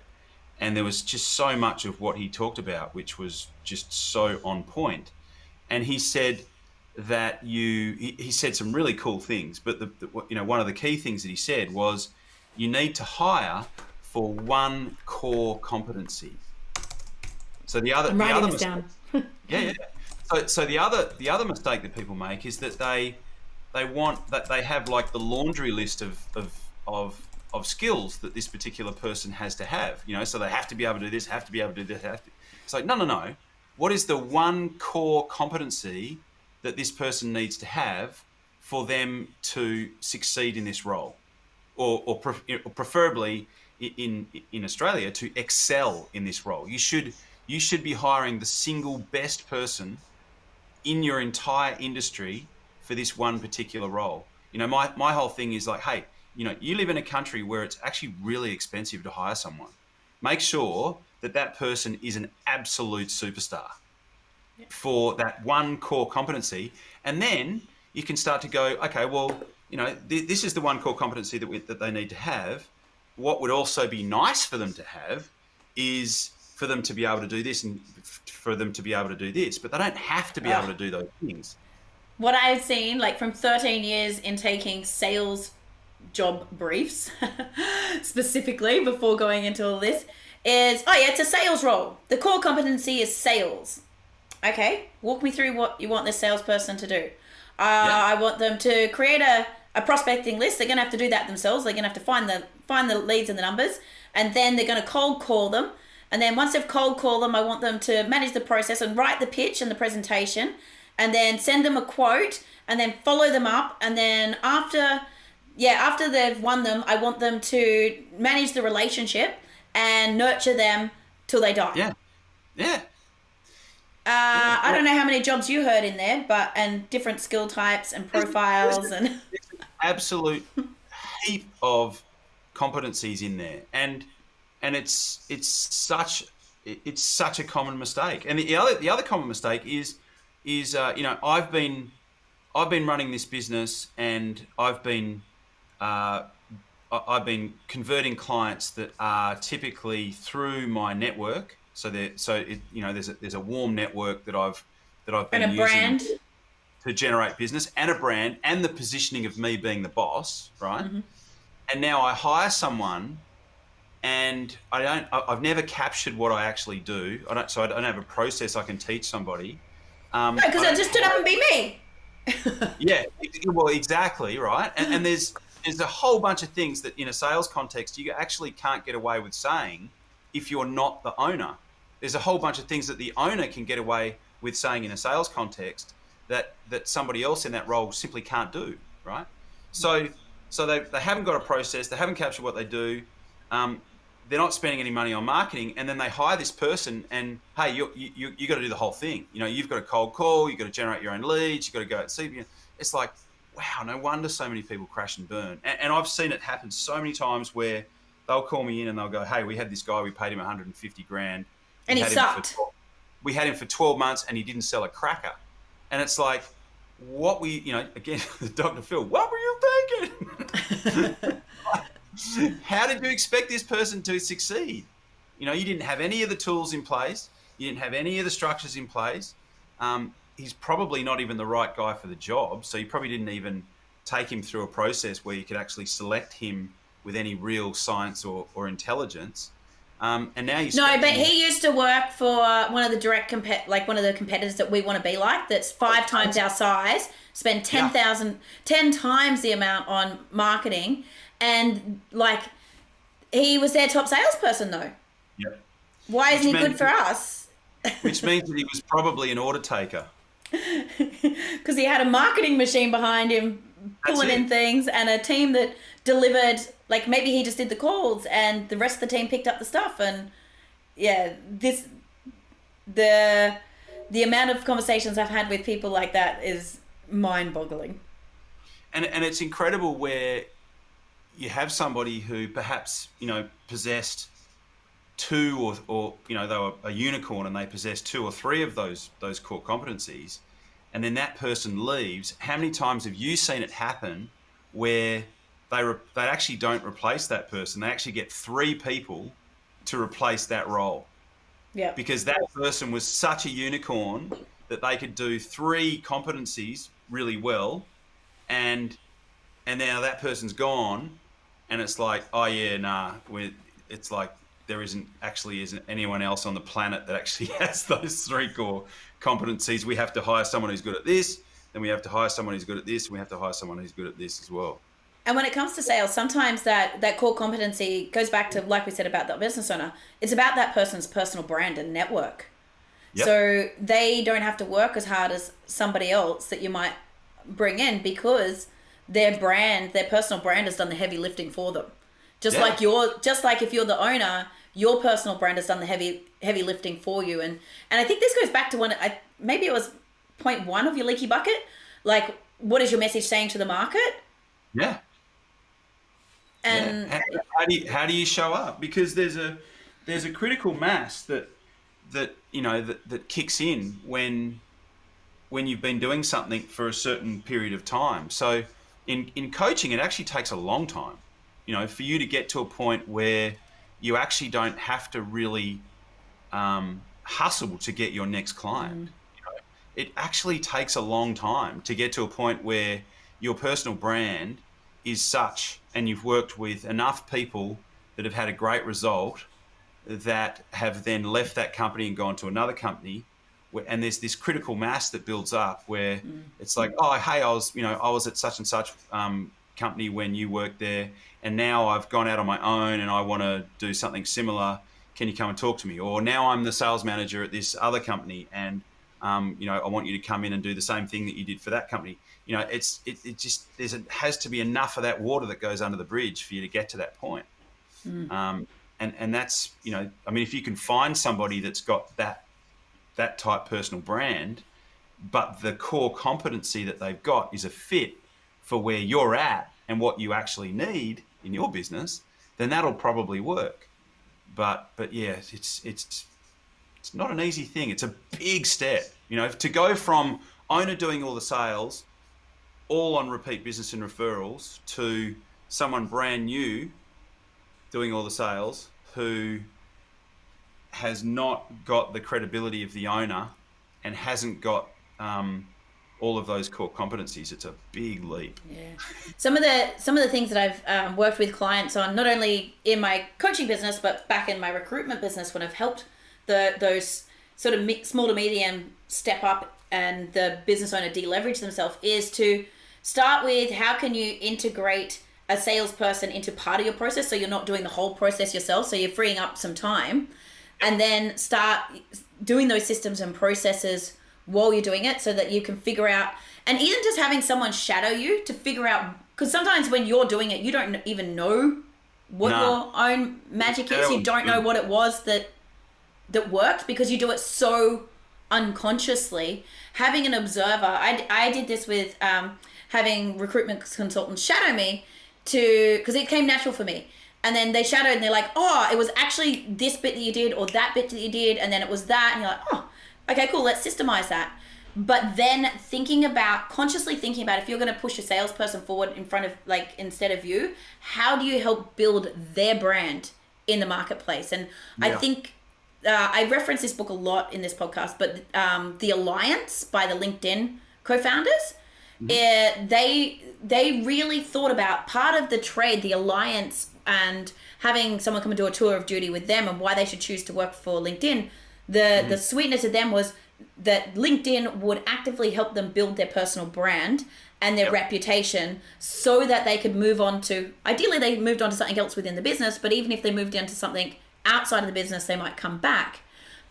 and there was just so much of what he talked about which was just so on point. And he said that he said some really cool things, but one of the key things that he said was you need to hire for one core competency. So the other, I'm writing this down. Yeah. So the other mistake that people make is that they have like the laundry list of skills that this particular person has to have. So they have to be able to do this, have to be able to do this. It's like no. What is the one core competency that this person needs to have for them to succeed in this role, or preferably in Australia to excel in this role? You should be hiring the single best person in your entire industry for this one particular role. My whole thing is like, hey, you live in a country where it's actually really expensive to hire someone. Make sure that person is an absolute superstar for that one core competency. And then you can start to go, okay, well, this is the one core competency that they need to have. What would also be nice for them to have is for them to be able to do this and for them to be able to do this, but they don't have to be able to do those things. What I've seen, like from 13 years in taking sales job briefs, specifically before going into all this, is, it's a sales role. The core competency is sales. Okay, walk me through what you want this salesperson to do. I want them to create a prospecting list. They're going to have to do that themselves. They're going to have to find the leads and the numbers, and then they're going to cold call them. And then once they've cold called them, I want them to manage the process and write the pitch and the presentation, and then send them a quote, and then follow them up. And then after they've won them, I want them to manage the relationship and nurture them till they die. Yeah. I don't know how many jobs you heard in there, and different skill types and profiles and there's an absolute heap of competencies in there, and it's such a common mistake. And the other common mistake is I've been running this business, and I've been converting clients that are typically through my network. There's a warm network that I've been and a brand using to generate business, and a brand, and the positioning of me being the boss, right? Mm-hmm. And now I hire someone, and I've never captured what I actually do. I don't have a process I can teach somebody. No, because I just stood up and be me. Yeah, well, exactly, right. And there's a whole bunch of things that in a sales context you actually can't get away with saying if you're not the owner. There's a whole bunch of things that the owner can get away with saying in a sales context that somebody else in that role simply can't do, right? So they haven't got a process, they haven't captured what they do, they're not spending any money on marketing, and then they hire this person, and hey, you got to do the whole thing. You've got to cold call, you've got to generate your own leads, you've got to go out and see. It's like, wow, no wonder so many people crash and burn. And I've seen it happen so many times where they'll call me in and they'll go, hey, we had this guy, we paid him 150 grand. And he sucked. We had him for 12 months and he didn't sell a cracker. And it's like, what were you, again, Dr. Phil, what were you thinking? How did you expect this person to succeed? You didn't have any of the tools in place. You didn't have any of the structures in place. He's probably not even the right guy for the job. So you probably didn't even take him through a process where you could actually select him with any real science or intelligence. And now you No, but he used to work for one of the one of the competitors that we want to be like. That's 5 times our size. Spend 10 times the amount on marketing, and like he was their top salesperson though. Yep. Why isn't he good for us? Which means that he was probably an order taker. Because he had a marketing machine behind him pulling in things, and a team that delivered. Like maybe he just did the calls and the rest of the team picked up the stuff. And yeah, the amount of conversations I've had with people like that is mind-boggling. And it's incredible where you have somebody who perhaps, possessed 2 or they were a unicorn and they possessed 2 or 3 of those core competencies, and then that person leaves. How many times have you seen it happen where they actually don't replace that person? They actually get 3 people to replace that role. Yeah. Because that person was such a unicorn that they could do 3 competencies really well, and now that person's gone, and it's like, oh yeah, nah. It's like there isn't anyone else on the planet that actually has those 3 core competencies. We have to hire someone who's good at this, then we have to hire someone who's good at this, and we have to hire someone who's good at this as well. And when it comes to sales, sometimes that core competency goes back to, like we said about the business owner, it's about that person's personal brand and network. Yep. So they don't have to work as hard as somebody else that you might bring in, because their personal brand has done the heavy lifting for them. Just like if you're the owner, your personal brand has done the heavy lifting for you. And I think this goes back to maybe it was point 1 of your leaky bucket. Like, what is your message saying to the market? Yeah. And how do you show up? Because there's a critical mass that kicks in when you've been doing something for a certain period of time. So in coaching, it actually takes a long time, for you to get to a point where you actually don't have to really hustle to get your next client. It actually takes a long time to get to a point where your personal brand is such, and you've worked with enough people that have had a great result that have then left that company and gone to another company, and there's this critical mass that builds up where it's like, oh, hey, I was at such and such company when you worked there, and now I've gone out on my own and I want to do something similar. Can you come and talk to me? Or now I'm the sales manager at this other company, and I want you to come in and do the same thing that you did for that company. It has to be enough of that water that goes under the bridge for you to get to that point. And that's, if you can find somebody that's got that type personal brand, but the core competency that they've got is a fit for where you're at and what you actually need in your business, then that'll probably work. But yeah, it's not an easy thing. It's a big step, to go from owner doing all the sales, all on repeat business and referrals, to someone brand new doing all the sales who has not got the credibility of the owner and hasn't got all of those core competencies. It's a big leap. Yeah. Some of the things that I've worked with clients on, not only in my coaching business, but back in my recruitment business, when I've helped those sort of small to medium step up and the business owner deleverage themselves, is to start with, how can you integrate a salesperson into part of your process so you're not doing the whole process yourself, so you're freeing up some time, and then start doing those systems and processes while you're doing it so that you can figure out, and even just having someone shadow you to figure out, because sometimes when you're doing it, you don't even know what your own magic is. You don't know what it was that worked, because you do it so unconsciously. Having an observer, I did this with having recruitment consultants shadow me, because it came natural for me. And then they shadowed and they're like, oh, it was actually this bit that you did or that bit that you did, and then it was that, and you're like, oh, okay, cool, let's systemize that. but then consciously thinking about if you're going to push a salesperson forward in front of, like, instead of you, how do you help build their brand in the marketplace? And I think I reference this book a lot in this podcast, but The Alliance by the LinkedIn co-founders, they really thought about part of the trade, the alliance, and having someone come and do a tour of duty with them and why they should choose to work for LinkedIn. The sweetness of them was that LinkedIn would actively help them build their personal brand and their reputation so that they could move on to, ideally they moved on to something else within the business, but even if they moved into something outside of the business, they might come back.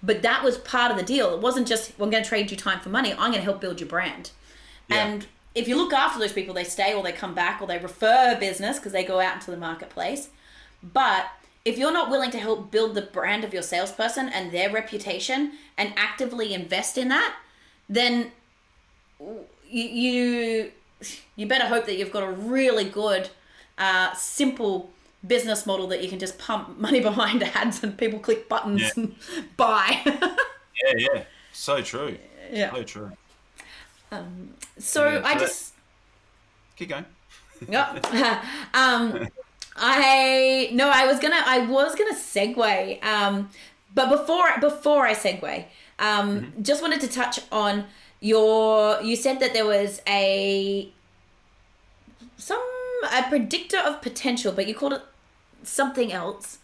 But that was part of the deal. It wasn't just, well, I'm going to trade you time for money. I'm going to help build your brand. Yeah. And if you look after those people, they stay or they come back or they refer business because they go out into the marketplace. But if you're not willing to help build the brand of your salesperson and their reputation and actively invest in that, then you better hope that you've got a really good, simple business model that you can just pump money behind ads and people click buttons and buy. Yeah. So true. Yeah. So true. So I just... Keep going. Yep. I was gonna segue, but before I segue, just wanted to touch on you said that there was a predictor of potential, but you called it something else.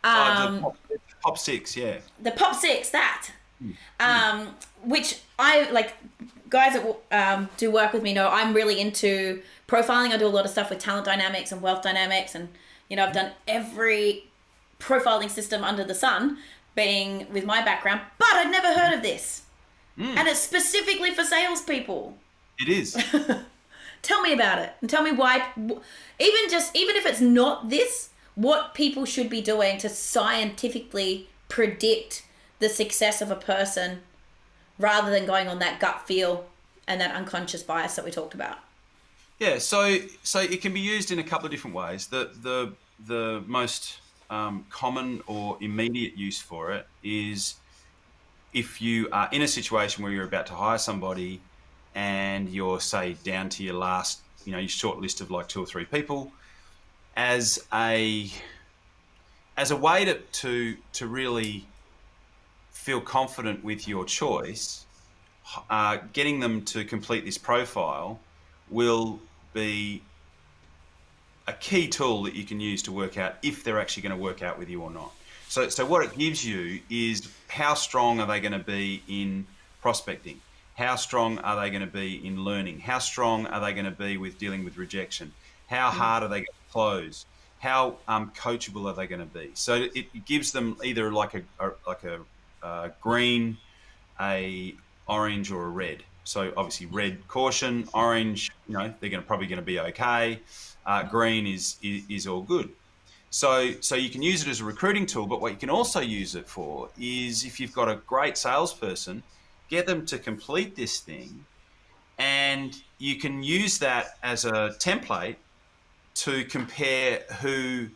The pop six, yeah. The pop six, which I like. Guys that do work with me know I'm really into profiling. I do a lot of stuff with talent dynamics and wealth dynamics, and I've done every profiling system under the sun, being with my background. But I'd never heard of this, and it's specifically for salespeople. It is. Tell me about it, and tell me why. Even if it's not this, what people should be doing to scientifically predict the success of a person, rather than going on that gut feel and that unconscious bias that we talked about. Yeah, so it can be used in a couple of different ways. The most common or immediate use for it is if you are in a situation where you're about to hire somebody and you're, say, down to your last, your short list of like 2 or 3 people, as a way to really feel confident with your choice, getting them to complete this profile will be a key tool that you can use to work out if they're actually going to work out with you or not. So what it gives you is how strong are they going to be in prospecting? How strong are they going to be in learning? How strong are they going to be with dealing with rejection? How hard are they going to close? How coachable are they going to be? So it gives them either like a green, a orange, or a red. So obviously red, caution; orange, they're probably going to be okay. Green is all good. So you can use it as a recruiting tool, but what you can also use it for is if you've got a great salesperson, get them to complete this thing, and you can use that as a template to compare who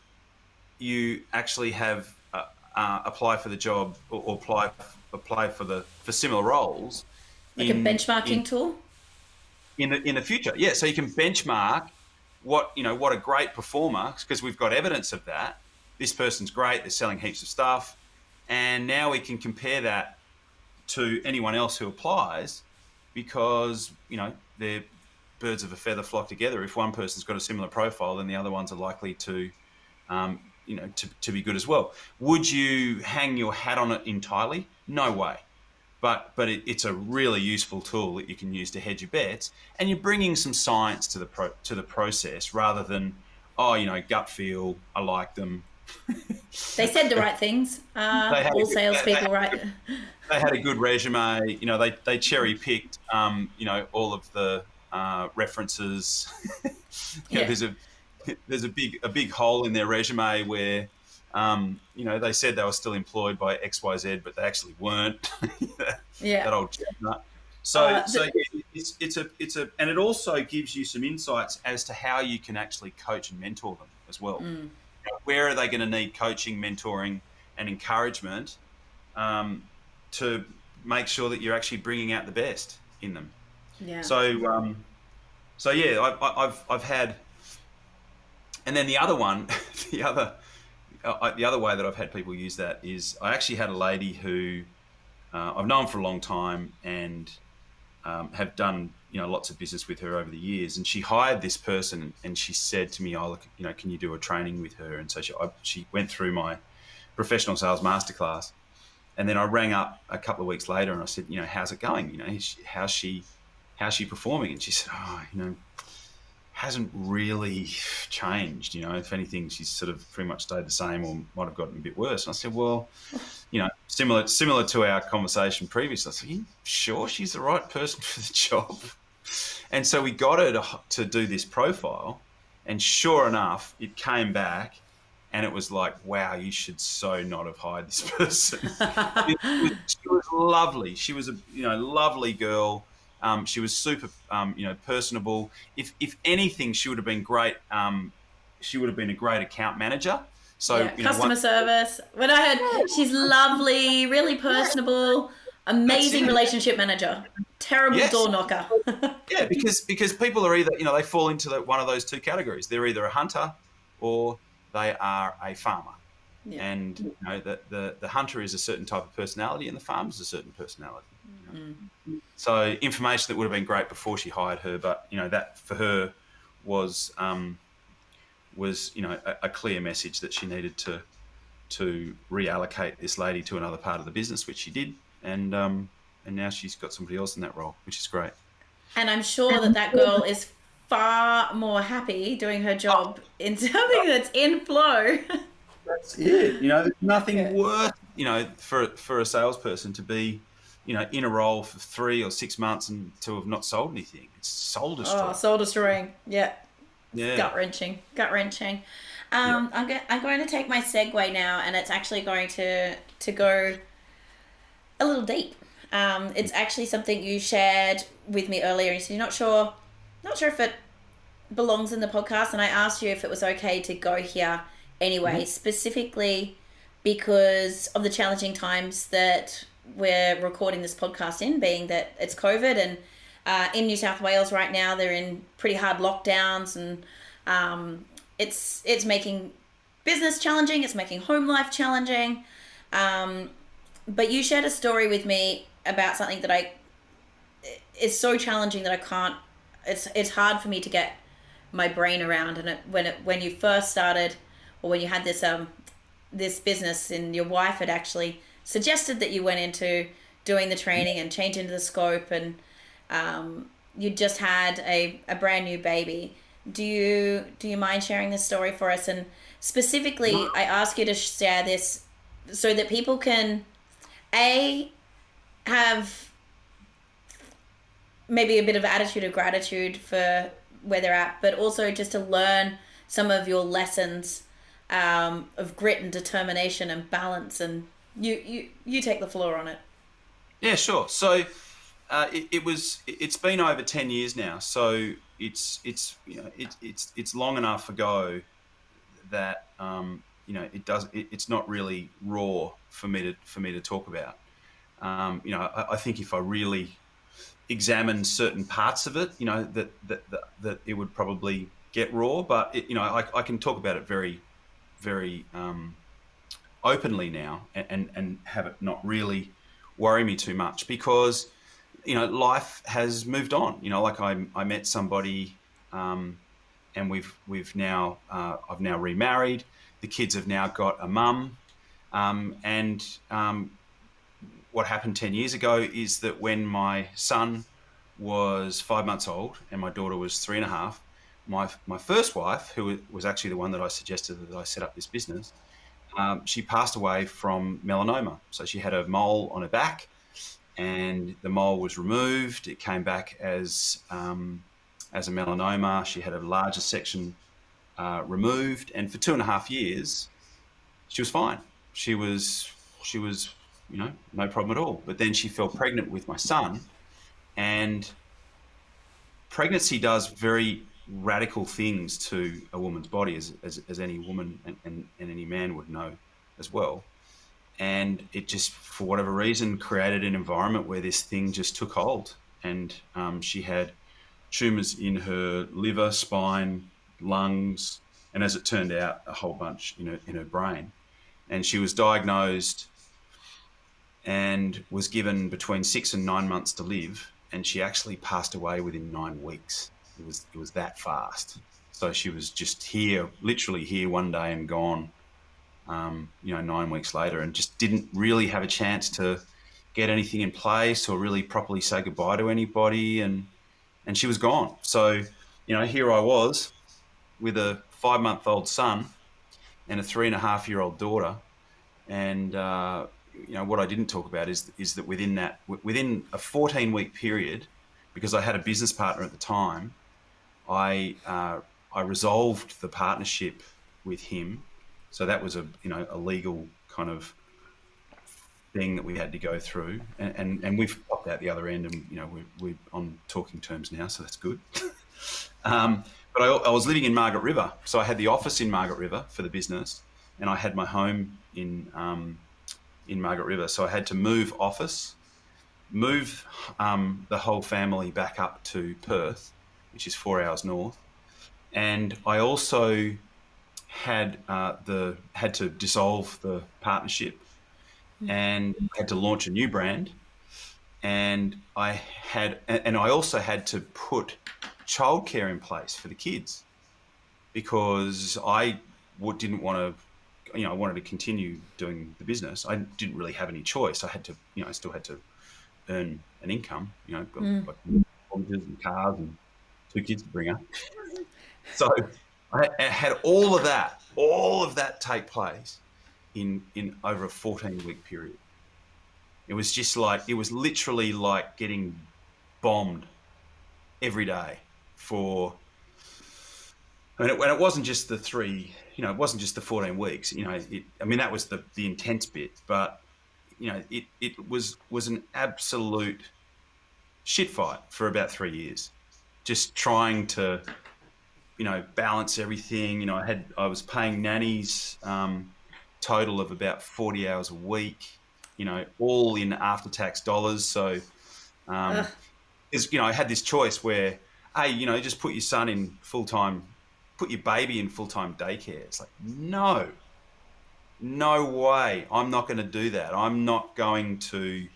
you actually have apply for the job or apply for similar roles, like a benchmarking tool in the future. Yeah, so you can benchmark what a great performer, because we've got evidence of that. This person's great, they're selling heaps of stuff, and now we can compare that to anyone else who applies, because they're birds of a feather flock together. If one person's got a similar profile, then the other ones are likely to to be good as well. Would you hang your hat on it entirely? No way. But it's a really useful tool that you can use to hedge your bets, and you're bringing some science to the process rather than gut feel. I like them. They said the right things. All salespeople, right? They had a good resume. They cherry picked all of the references. There's a big hole in their resume where they said they were still employed by XYZ, but they actually weren't. That old chestnut. And it also gives you some insights as to how you can actually coach and mentor them as well. Where are they going to need coaching, mentoring, and encouragement to make sure that you're actually bringing out the best? in them. Yeah. So yeah, I've had, and then the other one, the other way that I've had people use that is I actually had a lady who I've known for a long time and have done lots of business with her over the years, and she hired this person, and she said to me, "Oh, look, can you do a training with her?" And so she went through my professional sales masterclass, and then I rang up a couple of weeks later and I said, "How's it going? How's she performing?" And she said, "Oh, hasn't really changed. If anything, she's sort of pretty much stayed the same or might have gotten a bit worse." And I said, "Well, similar to our conversation previously, I said, you sure she's the right person for the job?" And so we got her to do this profile, and sure enough, it came back, and it was like, "Wow, you should so not have hired this person." She was lovely. She was a lovely girl. She was super personable. If anything, she would have been great. She would have been a great account manager. So customer service. When I heard she's lovely, really personable, amazing relationship manager, terrible door knocker. Yeah, because people are either they fall into one of those two categories. They're either a hunter or they are a farmer. Yeah. And the hunter is a certain type of personality, and the farmer is a certain personality. So information that would have been great before she hired her, but that for her was a clear message that she needed to reallocate this lady to another part of the business, which she did, and now she's got somebody else in that role, which is great. And I'm sure that girl is far more happy doing her job in something that's in flow. That's it. There's nothing worse, for a salesperson to be, in a role for 3 or 6 months and to have not sold anything. It's soul destroying. Oh, soul destroying. Yeah. Yeah. Gut wrenching. I'm going to take my segue now, and it's actually going to go a little deep. It's actually something you shared with me earlier. You said you're not sure if it belongs in the podcast, and I asked you if it was okay to go here anyway, specifically because of the challenging times that we're recording this podcast in, being that it's COVID, and in New South Wales right now they're in pretty hard lockdowns, and it's making business challenging, it's making home life challenging. But you shared a story with me about something that is so challenging that I can't. It's hard for me to get my brain around. And when you first started, or when you had this business, and your wife had actually suggested that you went into doing the training and change into the scope, and you just had a brand new baby. Do you mind sharing this story for us? And specifically, I ask you to share this so that people can have maybe a bit of attitude of gratitude for where they're at, but also just to learn some of your lessons of grit and determination and balance. And you take the floor on it. Yeah, sure. So it's been over 10 years now. So it's long enough ago that it's not really raw for me to talk about. I think if I really examine certain parts of it, that it would probably get raw. But I can talk about it very, very openly now, and have it not really worry me too much, because life has moved on. Like I met somebody, and we've now I've now remarried. The kids have now got a mum, and what happened 10 years ago is that when my son was 5 months old and my daughter was 3.5, my first wife, who was actually the one that I suggested that I set up this business, she passed away from melanoma. So she had a mole on her back, and the mole was removed. It came back as a melanoma. She had a larger section removed, and for 2.5 years, she was fine. She was no problem at all. But then she fell pregnant with my son, and pregnancy does very radical things to a woman's body, as any woman and any man would know as well. And it just, for whatever reason, created an environment where this thing just took hold. and she had tumours in her liver, spine, lungs, and as it turned out, a whole bunch in her brain. And she was diagnosed and was given between 6 and 9 months to live, and she actually passed away within 9 weeks. It was that fast. So she was just here, literally here one day and gone, 9 weeks later, and just didn't really have a chance to get anything in place or really properly say goodbye to anybody, and she was gone. So, here I was with a 5-month-old son and a 3.5-year-old daughter, and what I didn't talk about is that within a 14-week period, because I had a business partner at the time, I resolved the partnership with him. So that was a legal kind of thing that we had to go through, and we've popped out the other end, and we're on talking terms now, so that's good. But I was living in Margaret River, so I had the office in Margaret River for the business, and I had my home in Margaret River. So I had to move office, move the whole family back up to Perth, which is 4 hours north, and I also had to dissolve the partnership, and had to launch a new brand, and I also had to put childcare in place for the kids, because I didn't want to, I wanted to continue doing the business. I didn't really have any choice. I had to, I still had to earn an income, got like mortgages and cars and 2 kids to bring up. So I had all of that take place in over a 14-week period. It was literally like getting bombed every day and it wasn't just the 3, it wasn't just the 14 weeks, that was the intense bit, but it was an absolute shit fight for about 3 years, just trying to, balance everything. I was paying nannies, total of about 40 hours a week, all in after-tax dollars. So, I had this choice where, hey, just put your son in full-time, put your baby in full-time daycare. It's like, no way. I'm not going to do that. I'm not going to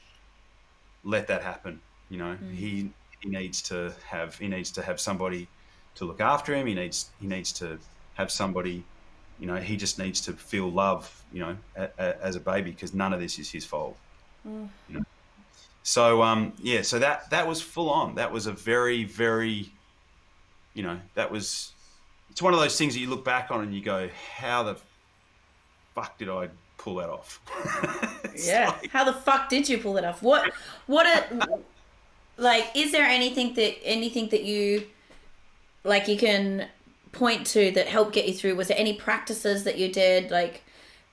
let that happen. He needs to have somebody to look after him. He needs to have somebody, he just needs to feel love, as a baby, because none of this is his fault. So so that was full on. That was a very, very, it's one of those things that you look back on and you go, how the fuck did I pull that off? How the fuck did you pull it off? Is there anything that you can point to that helped get you through? Was there any practices that you did, like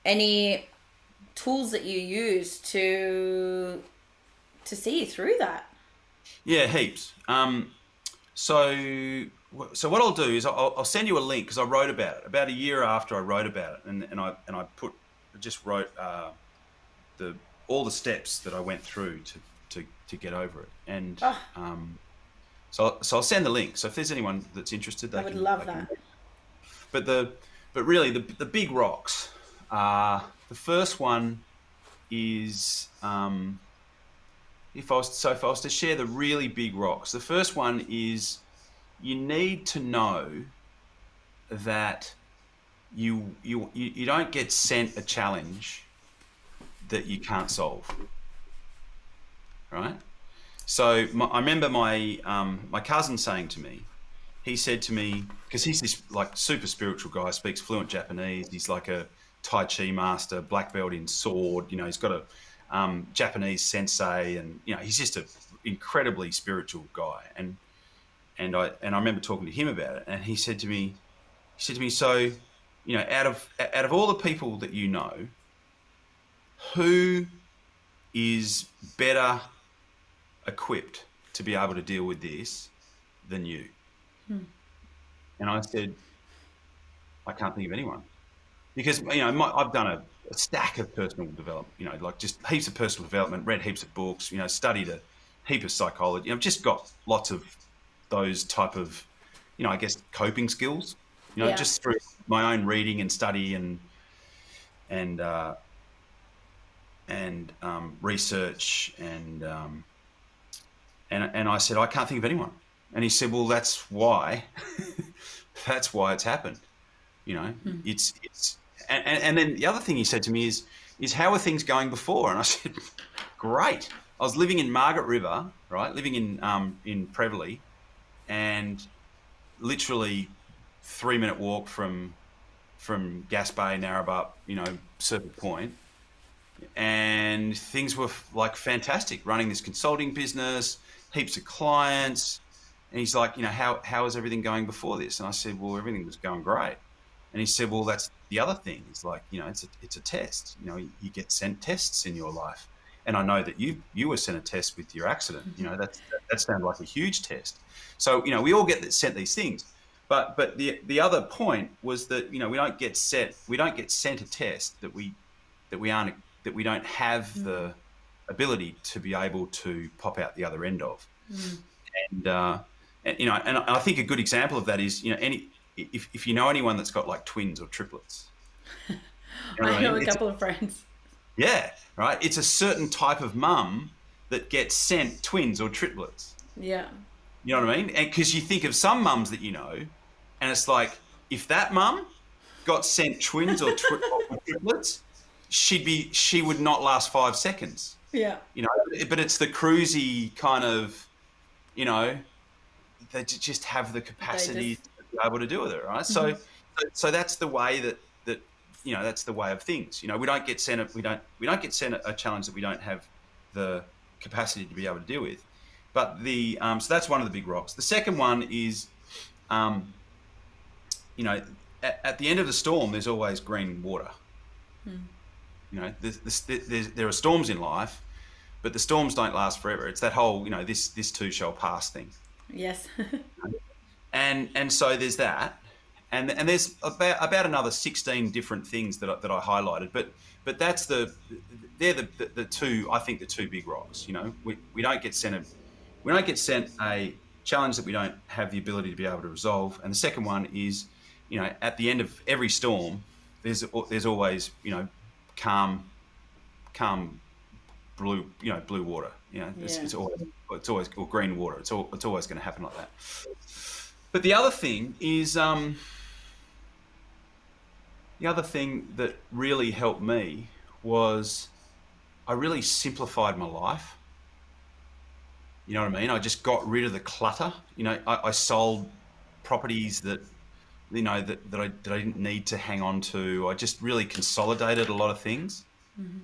any tools that you used to see you through that? Yeah, heaps. So what I'll do is I'll send you a link, because I wrote about it about a year after I wrote about it, and I just wrote all the steps that I went through to get over it, and so I'll send the link. So if there's anyone that's interested, I would love that. But really the big rocks. The first one is if I was to share the really big rocks, the first one is, you need to know that you don't get sent a challenge that you can't solve, right? So I remember my cousin saying to me, he said to me, because he's this like super spiritual guy, speaks fluent Japanese, he's like a Tai Chi master, black belt in sword, he's got a Japanese sensei, and he's just an incredibly spiritual guy, and I remember talking to him about it, and he said to me, so, out of all the people that who is better equipped to be able to deal with this than you? And I said, I can't think of anyone, because I've done a stack of personal development, like just heaps of personal development, read heaps of books, studied a heap of psychology. I've just got lots of those type of, I guess, coping skills, Yeah. just through my own reading and study and research and I said, I can't think of anyone. And he said, well, that's why it's happened. It's and then the other thing he said to me is how are things going before? And I said, great. I was living in Margaret River, right? Living in Prevelly, and literally 3-minute walk from Gas Bay, Narrabut, Serpent Point. And things were like fantastic, running this consulting business, heaps of clients. And he's like, how is everything going before this? And I said, well, everything was going great. And he said, well, that's the other thing. It's like, it's a test. You get sent tests in your life. And I know that you were sent a test with your accident. That sounded like a huge test. So, we all get sent these things. But the other point was that, we don't get sent a test that we don't have the ability to be able to pop out the other end of. And I think a good example of that is, if you know anyone that's got like twins or triplets. I know a couple of friends. Yeah, right. It's a certain type of mum that gets sent twins or triplets. Yeah. You know what I mean? And because you think of some mums that and it's like, if that mum got sent twins or triplets, she would not last 5 seconds. Yeah. But it's the cruisy kind of, they just have the capacity to be able to do with it, right? Mm-hmm. So that's the way that that's the way of things. We don't get sent a challenge that we don't have the capacity to be able to deal with. But so that's one of the big rocks. The second one is, at the end of the storm, there's always green water. There are storms in life, but the storms don't last forever. It's that whole, this too shall pass thing. Yes. and so there's that, and there's about another 16 different things that I highlighted, but they're the two, I think, the two big rocks. We don't get sent a challenge that we don't have the ability to be able to resolve, and the second one is, at the end of every storm, there's always calm blue water. It's always or green water. It's always going to happen like that. But the other thing is, the other thing that really helped me was I really simplified my life. You know what I mean? I just got rid of the clutter. I sold properties that I didn't need to hang on to. I just really consolidated a lot of things. Mm-hmm.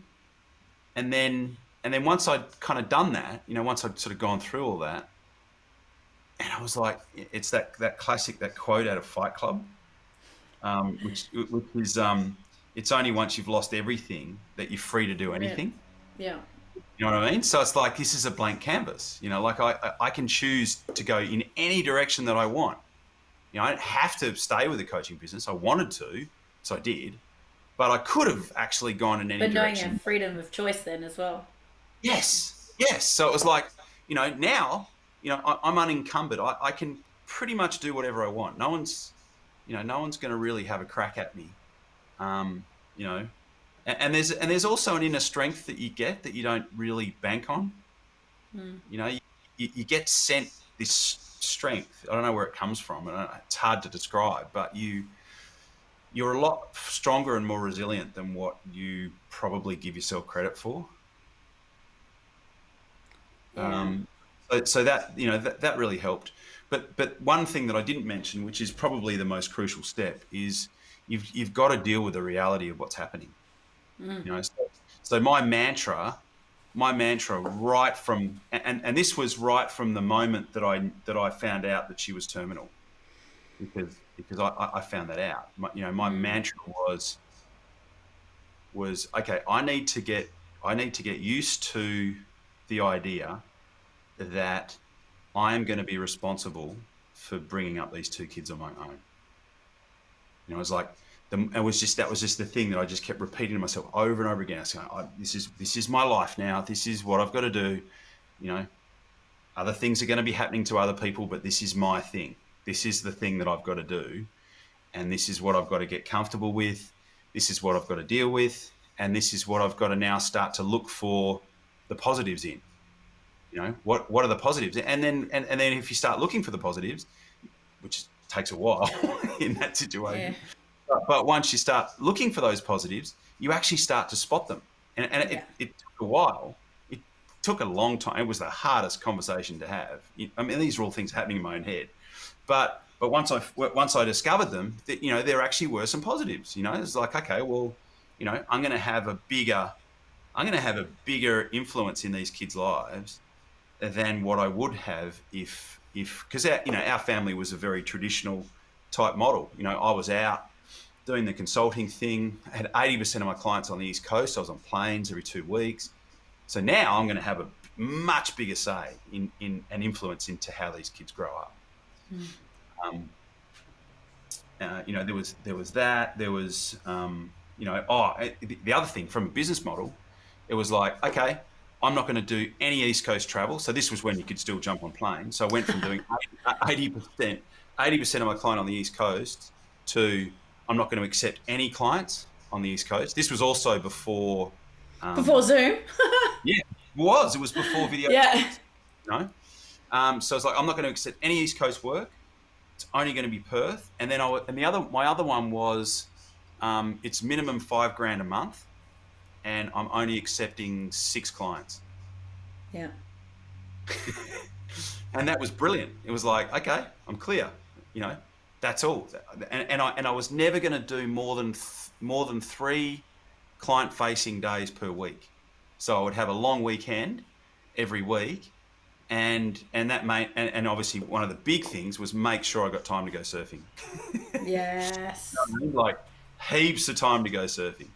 And then once I'd kind of done that, once I'd sort of gone through all that, and I was like, it's that classic, that quote out of Fight Club, which is, it's only once you've lost everything that you're free to do anything. Yeah. You know what I mean? So it's like, this is a blank canvas, like I can choose to go in any direction that I want. I don't have to stay with the coaching business. I wanted to, so I did, but I could have actually gone in any direction. But knowing your freedom of choice then as well. Yes. So it was like, now, I'm unencumbered. I can pretty much do whatever I want. No one's going to really have a crack at me. And there's also an inner strength that you get that you don't really bank on. You get sent this strength. I don't know where it comes from, and it's hard to describe, but you're a lot stronger and more resilient than what you probably give yourself credit for. Yeah. So that that really helped. But one thing that I didn't mention, which is probably the most crucial step, is you've got to deal with the reality of what's happening. So my mantra right from and this was right from the moment that I found out that she was terminal, because I found that out. My mantra was okay. I need to get used to the idea that I am going to be responsible for bringing up these two kids on my own. It was like that was just the thing that I just kept repeating to myself over and over again. I was going, this is my life now. This is what I've got to do. Other things are going to be happening to other people, but this is my thing. This is the thing that I've got to do. And this is what I've got to get comfortable with. This is what I've got to deal with. And this is what I've got to now start to look for the positives in. You know, what are the positives? And then if you start looking for the positives, which takes a while in that situation, but once you start looking for those positives, you actually start to spot them. And it took a while. It took a long time. It was the hardest conversation to have. I mean, these are all things happening in my own head. But once I discovered them, that, you know, there actually were some positives. You know, it's like, okay, well, you know, I'm going to have a bigger influence in these kids' lives than what I would have if because our family was a very traditional type model. You know, I was out doing the consulting thing. I had 80% of my clients on the East Coast. I was on planes every 2 weeks. So now I'm going to have a much bigger say in an influence into how these kids grow up. You know, there was that. There was you know, the other thing from a business model, it was like, okay, I'm not going to do any East Coast travel. So this was when you could still jump on planes. So I went from doing 80% of my client on the East Coast to I'm not going to accept any clients on the East Coast. This was also before Zoom. Yeah, it was before video. Yeah. You know? So it's like, I'm not going to accept any East Coast work. It's only going to be Perth. And then my other one was, it's minimum $5,000 a month, and I'm only accepting 6 clients. Yeah. And that was brilliant. It was like, okay, I'm clear. You know, that's all. And I was never going to do more than 3 client-facing days per week. So I would have a long weekend every week. And obviously one of the big things was make sure I got time to go surfing. Yes. You know what I mean? Like heaps of time to go surfing.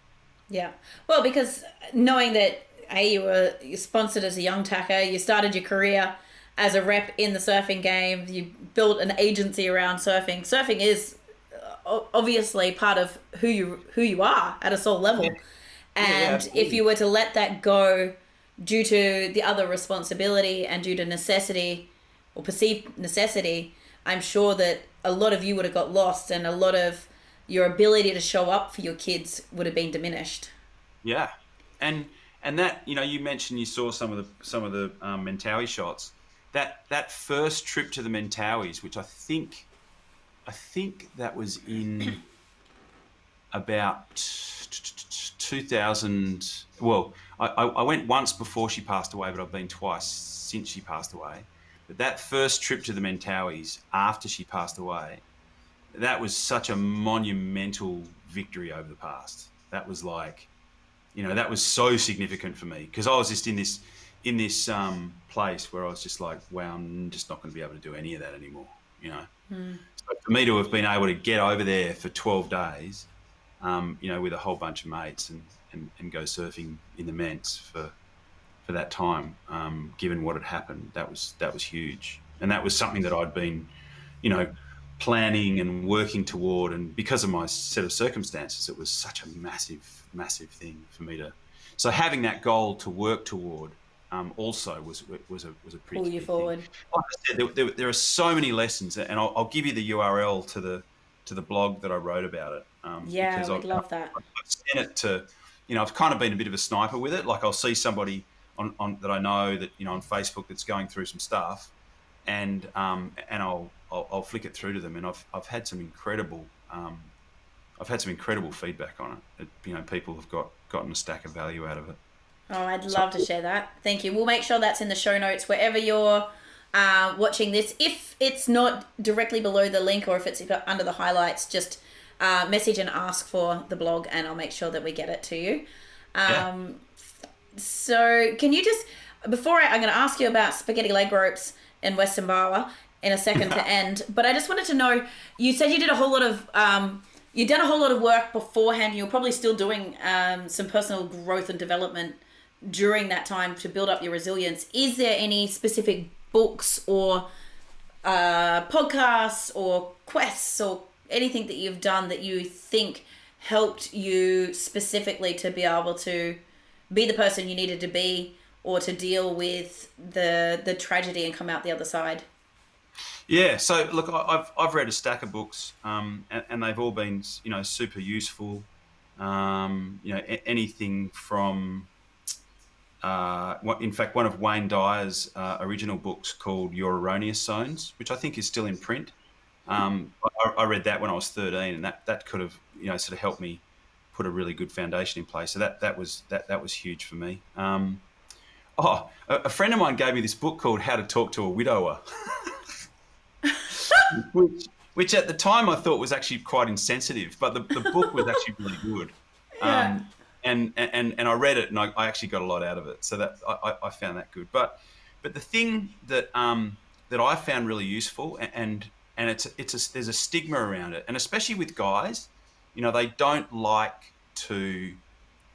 Yeah. Well, because knowing that you were sponsored as a young tacker, you started your career as a rep in the surfing game, you built an agency around surfing. Surfing is obviously part of who you are at a soul level. Yeah. And if you were to let that go due to the other responsibility and due to necessity or perceived necessity, I'm sure that a lot of you would have got lost, and a lot of your ability to show up for your kids would have been diminished. Yeah. And that, you know, you mentioned you saw some of the Mentawai shots. That first trip to the Mentawais, which I think that was in about 2000. Well, I went once before she passed away, but I've been twice since she passed away. But that first trip to the Mentawais after she passed away, that was such a monumental victory over the past. That was like, you know, that was so significant for me, because I was just in this place where I was just like, wow, I'm just not going to be able to do any of that anymore, you know. So for me to have been able to get over there for 12 days, you know, with a whole bunch of mates and go surfing in the Ments for that time, given what had happened, that was huge. And that was something that I'd been, you know, planning and working toward, and because of my set of circumstances, it was such a massive thing for me to. So having that goal to work toward also was a pretty pull you forward. Like I said, there are so many lessons, and I'll give you the URL to the blog that I wrote about it. Yeah, we'd love that. I've sent it to, you know, I've kind of been a bit of a sniper with it. Like I'll see somebody on that I know that, you know, on Facebook that's going through some stuff, and I'll flick it through to them, and I've had some incredible feedback on it. You know, people have gotten a stack of value out of it. Oh, I'd love to share that. Thank you. We'll make sure that's in the show notes wherever you're watching this. If it's not directly below the link, or if it's under the highlights, just message and ask for the blog, and I'll make sure that we get it to you. So can you just, before I'm going to ask you about spaghetti leg ropes in Western Barwa in a second to end, but I just wanted to know, you said you did a whole lot of, you'd done a whole lot of work beforehand, and you're probably still doing some personal growth and development during that time to build up your resilience. Is there any specific books or podcasts or quests or anything that you've done that you think helped you specifically to be able to be the person you needed to be, or to deal with the tragedy and come out the other side? Yeah. So look, I've read a stack of books, and they've all been, super useful. Anything from, in fact, one of Wayne Dyer's original books called Your Erroneous Zones, which I think is still in print. I read that when I was 13, and that could have, sort of helped me put a really good foundation in place. So that was huge for me. A friend of mine gave me this book called How to Talk to a Widower, which at the time I thought was actually quite insensitive, but the book was actually really good. Yeah. And I read it, and I actually got a lot out of it. So that I found that good. But the thing that that I found really useful, and there's a stigma around it, and especially with guys, they don't like to,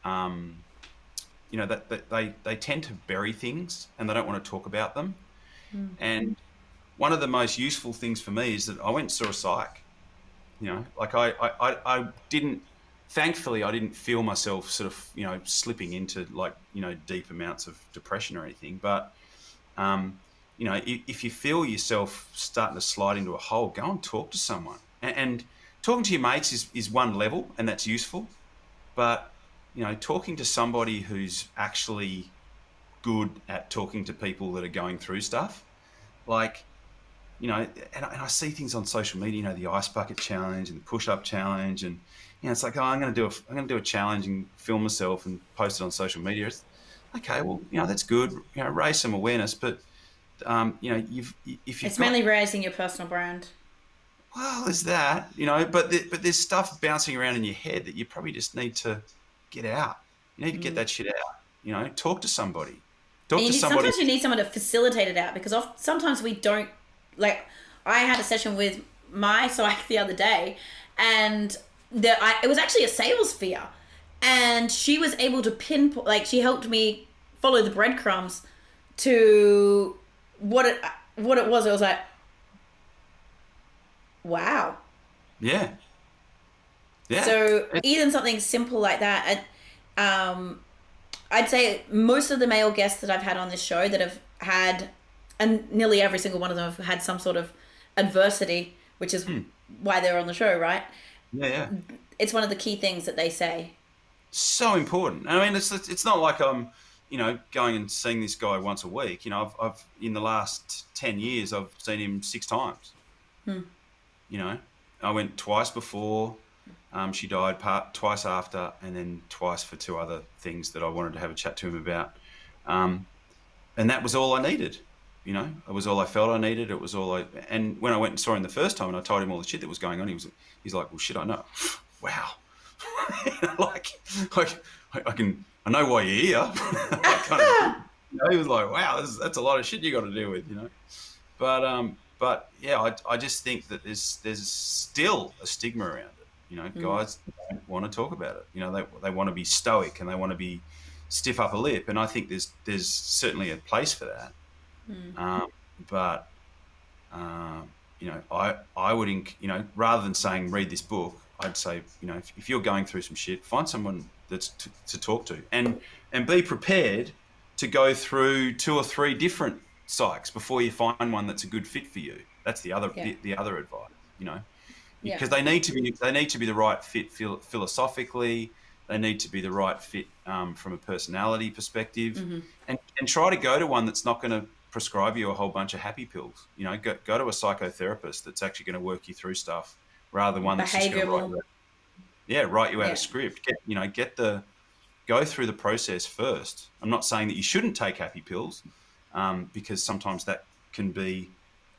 that they tend to bury things and they don't want to talk about them. And one of the most useful things for me is that I went and saw a psych. Like I didn't. Thankfully, I didn't feel myself sort of, slipping into like, deep amounts of depression or anything. But, if you feel yourself starting to slide into a hole, go and talk to someone. And talking to your mates is one level, and that's useful. But, talking to somebody who's actually good at talking to people that are going through stuff, like, and I see things on social media, the ice bucket challenge and the push-up challenge, and it's like, oh, I'm going to do a challenge and film myself and post it on social media. It's, okay, well, that's good. Raise some awareness, but It's mainly raising your personal brand. Well, there's that, but there's stuff bouncing around in your head that you probably just need to get out. You need to get that shit out. Talk to somebody. Sometimes you need someone to facilitate it out, because sometimes we don't. Like, I had a session with my psych the other day, and it was actually a sales fear, and she was able to pinpoint. Like, she helped me follow the breadcrumbs to what it was. It was like, wow. Yeah. So even something simple like that. I'd say most of the male guests that I've had on this show that have had, and nearly every single one of them have had some sort of adversity, which is why they're on the show, right? Yeah. It's one of the key things that they say. So important. I mean, it's not like I'm, going and seeing this guy once a week. I've in the last 10 years, I've seen him 6 times. I went twice before. She died twice after, and then twice for 2 other things that I wanted to have a chat to him about. And that was all I needed. It was all I felt I needed. It was all and when I went and saw him the first time and I told him all the shit that was going on, he's like, well, shit, I know. Wow. I know why you're here. He was like, wow, that's a lot of shit you got to deal with, But yeah, I just think that there's still a stigma around it. Guys don't want to talk about it. They want to be stoic and they want to be stiff upper lip, and I think there's certainly a place for that. But I would, rather than saying read this book, I'd say, if you're going through some shit, find someone that's to talk to, and be prepared to go through 2 or 3 different psychs before you find one that's a good fit for you. That's the other advice, because they need to be the right fit philosophically. They need to be the right fit from a personality perspective, and try to go to one that's not going to prescribe you a whole bunch of happy pills. Go to a psychotherapist that's actually going to work you through stuff, rather than one that's just going to write you out a script. Go through the process first. I'm not saying that you shouldn't take happy pills, because sometimes that can be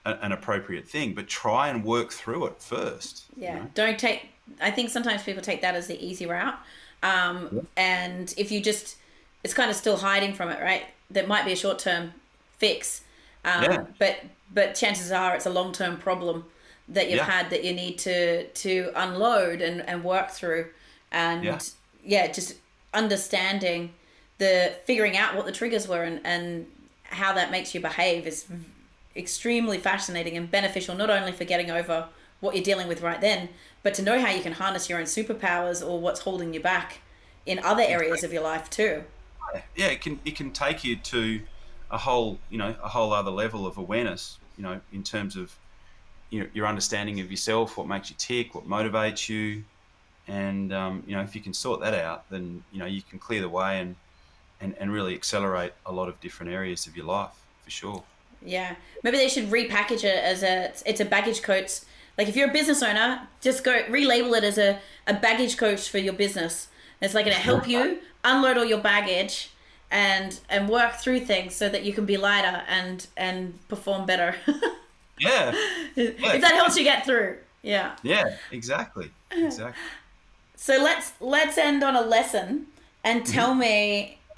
an appropriate thing, but try and work through it first. Don't take. I think sometimes people take that as the easy route, and if you just, it's kind of still hiding from it, right? That might be a short-term fix, but chances are it's a long-term problem that you've had that you need to unload and work through, and just understanding figuring out what the triggers were and how that makes you behave is extremely fascinating and beneficial, not only for getting over what you're dealing with right then, but to know how you can harness your own superpowers or what's holding you back in other areas of your life too. Yeah, it can take you to a whole other level of awareness, in terms of your understanding of yourself, what makes you tick, what motivates you. And if you can sort that out, then you can clear the way and really accelerate a lot of different areas of your life, for sure. Yeah, maybe they should repackage it as it's a baggage coach. Like if you're a business owner, just go relabel it as a baggage coach for your business. It's like going to help you unload all your baggage and work through things so that you can be lighter and perform better. Yeah, yeah, If that helps you get through. Yeah. yeah, exactly. So let's end on a lesson and Hmm.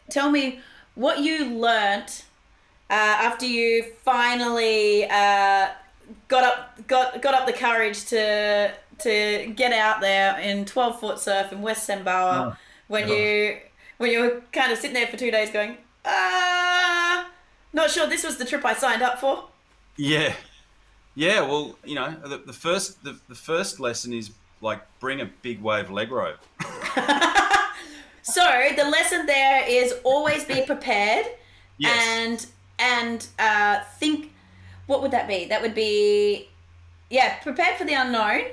tell me what you learnt after you finally got up the courage to get out there in 12-foot surf in West Sembawah Oh, when oh. you were kind of sitting there for 2 days going, not sure this was the trip I signed up for. Yeah, yeah. Well, the first lesson is like bring a big wave leg rope. So the lesson there is always be prepared Yes. and think. What would that be? That would be, yeah, prepared for the unknown.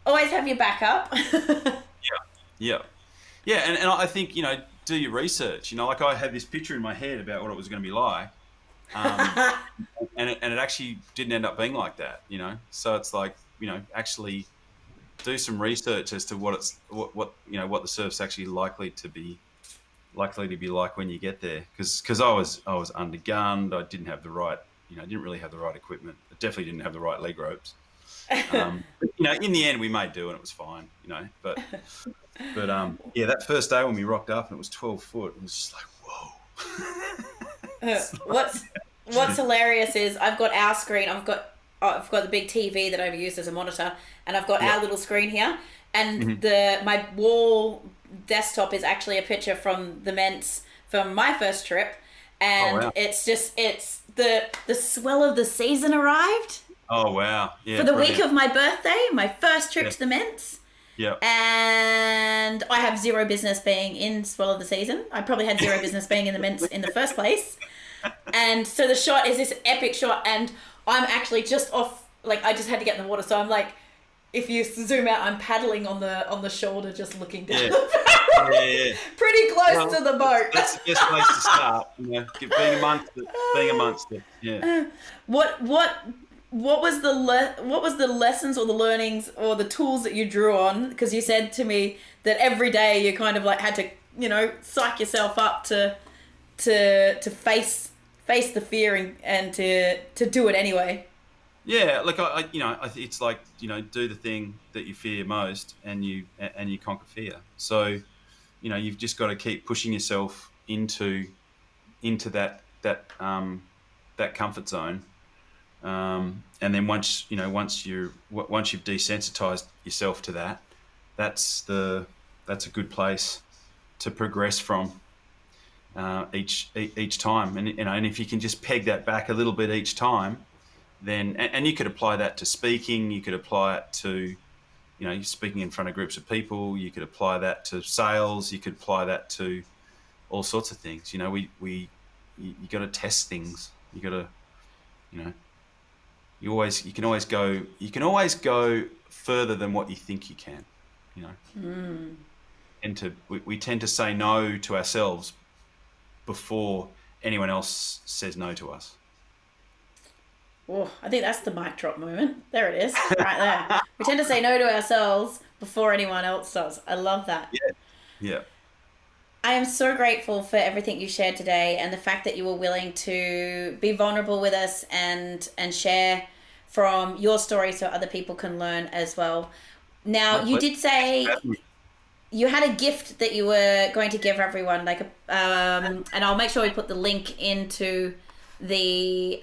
Always have your backup. Yeah. Yeah, and I think, do your research. Like I had this picture in my head about what it was going to be like, um, and it actually didn't end up being like that. So it's like, actually do some research as to what the surf's actually likely to be like when you get there. Because I was undergunned. I didn't have the right, I didn't really have the right equipment. I definitely didn't have the right leg ropes. But, in the end, we made do, and it was fine. But yeah, that first day when we rocked up and it was 12 foot, it was just like, whoa. what's what's hilarious is I've got our screen. I've got the big TV that I've used as a monitor, and I've got Yeah. our little screen here. And Mhm. my wall desktop is actually a picture from the Ments from my first trip, Oh and wow. it's the swell of the season arrived Oh wow. Yeah. for the week Brilliant. of my birthday, my first trip Yeah. to the Ments. Yeah. And I have zero business being in swell of the season. I probably had zero business being in the Ments in the first place. And so the shot is this epic shot, and I'm actually just off. Like I just had to get in the water, so I'm like, if you zoom out, I'm paddling on the shoulder, just looking down. Yeah. The Yeah. Yeah. pretty close Well, to the boat. that's the best place to start. Being amongst it. Yeah. What was the lessons or the learnings or the tools that you drew on? Because you said to me that every day you kind of like had to psych yourself up to face the fear and to do it anyway. Yeah, like it's like do the thing that you fear most, and you conquer fear. So, you've just got to keep pushing yourself into that comfort zone, and then once you've desensitized yourself to that, that's a good place to progress from each time, and if you can just peg that back a little bit each time, then and you could apply that to speaking. You could apply it to you're speaking in front of groups of people. You could apply that to sales. You could apply that to all sorts of things. You got to test things. You got to you know you can always go further than what you think you can. you know and we tend to say no to ourselves before anyone else says no to us. Oh, I think that's the mic drop moment. There it is, right there. We tend to say no to ourselves before anyone else does. I love that. Yeah. Yeah. I am so grateful for everything you shared today and the fact that you were willing to be vulnerable with us and share from your story so other people can learn as well. Now, My you pleasure. did say you had a gift that you were going to give everyone, and I'll make sure we put the link into the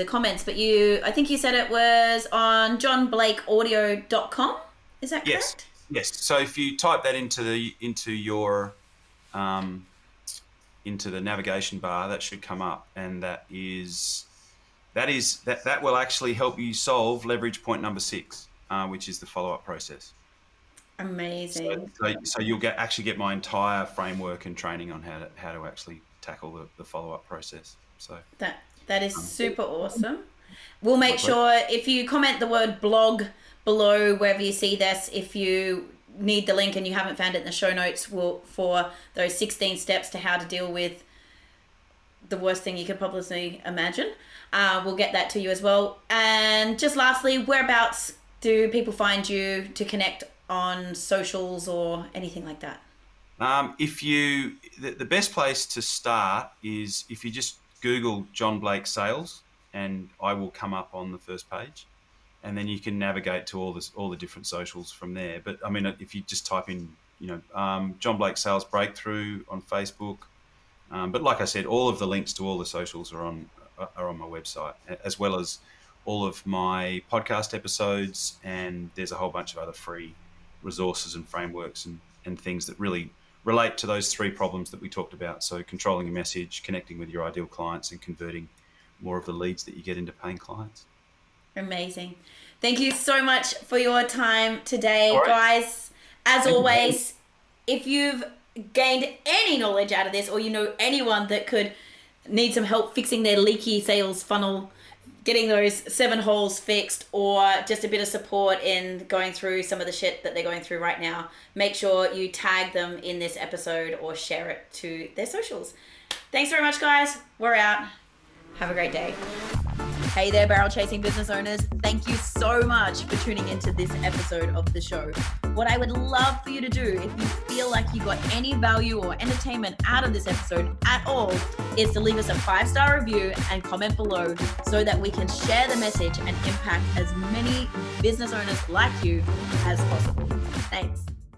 comments. But I think you said it was on johnblakeaudio.com. Is that Yes. correct? Yes. So if you type that into the navigation bar, that should come up, and that will actually help you solve leverage point number 6, which is the follow-up process. Amazing. So you'll actually get my entire framework and training on how to actually tackle the follow-up process. So that is super awesome. We'll make Lovely. sure if you comment the word blog below wherever you see this, if you need the link and you haven't found it in the show notes, for those 16 steps to how to deal with the worst thing you could possibly imagine. We'll get that to you as well. And just lastly, whereabouts do people find you to connect on socials or anything like that? The best place to start is if you just Google John Blake Sales, and I will come up on the first page, and then you can navigate to all the different socials from there. But I mean, if you just type in, John Blake Sales Breakthrough on Facebook. But like I said, all of the links to all the socials are on my website, as well as all of my podcast episodes, and there's a whole bunch of other free resources and frameworks and things that really relate to those three problems that we talked about. So controlling your message, connecting with your ideal clients, and converting more of the leads that you get into paying clients. Amazing. Thank you so much for your time today, All right. guys. As always, if you've gained any knowledge out of this, or you know anyone that could need some help fixing their leaky sales funnel, getting those 7 holes fixed, or just a bit of support in going through some of the shit that they're going through right now, make sure you tag them in this episode or share it to their socials. Thanks very much, guys. We're out. Have a great day. Hey there, barrel chasing business owners. Thank you so much for tuning into this episode of the show. What I would love for you to do, if you feel like you got any value or entertainment out of this episode at all, is to leave us a 5-star review and comment below so that we can share the message and impact as many business owners like you as possible. Thanks.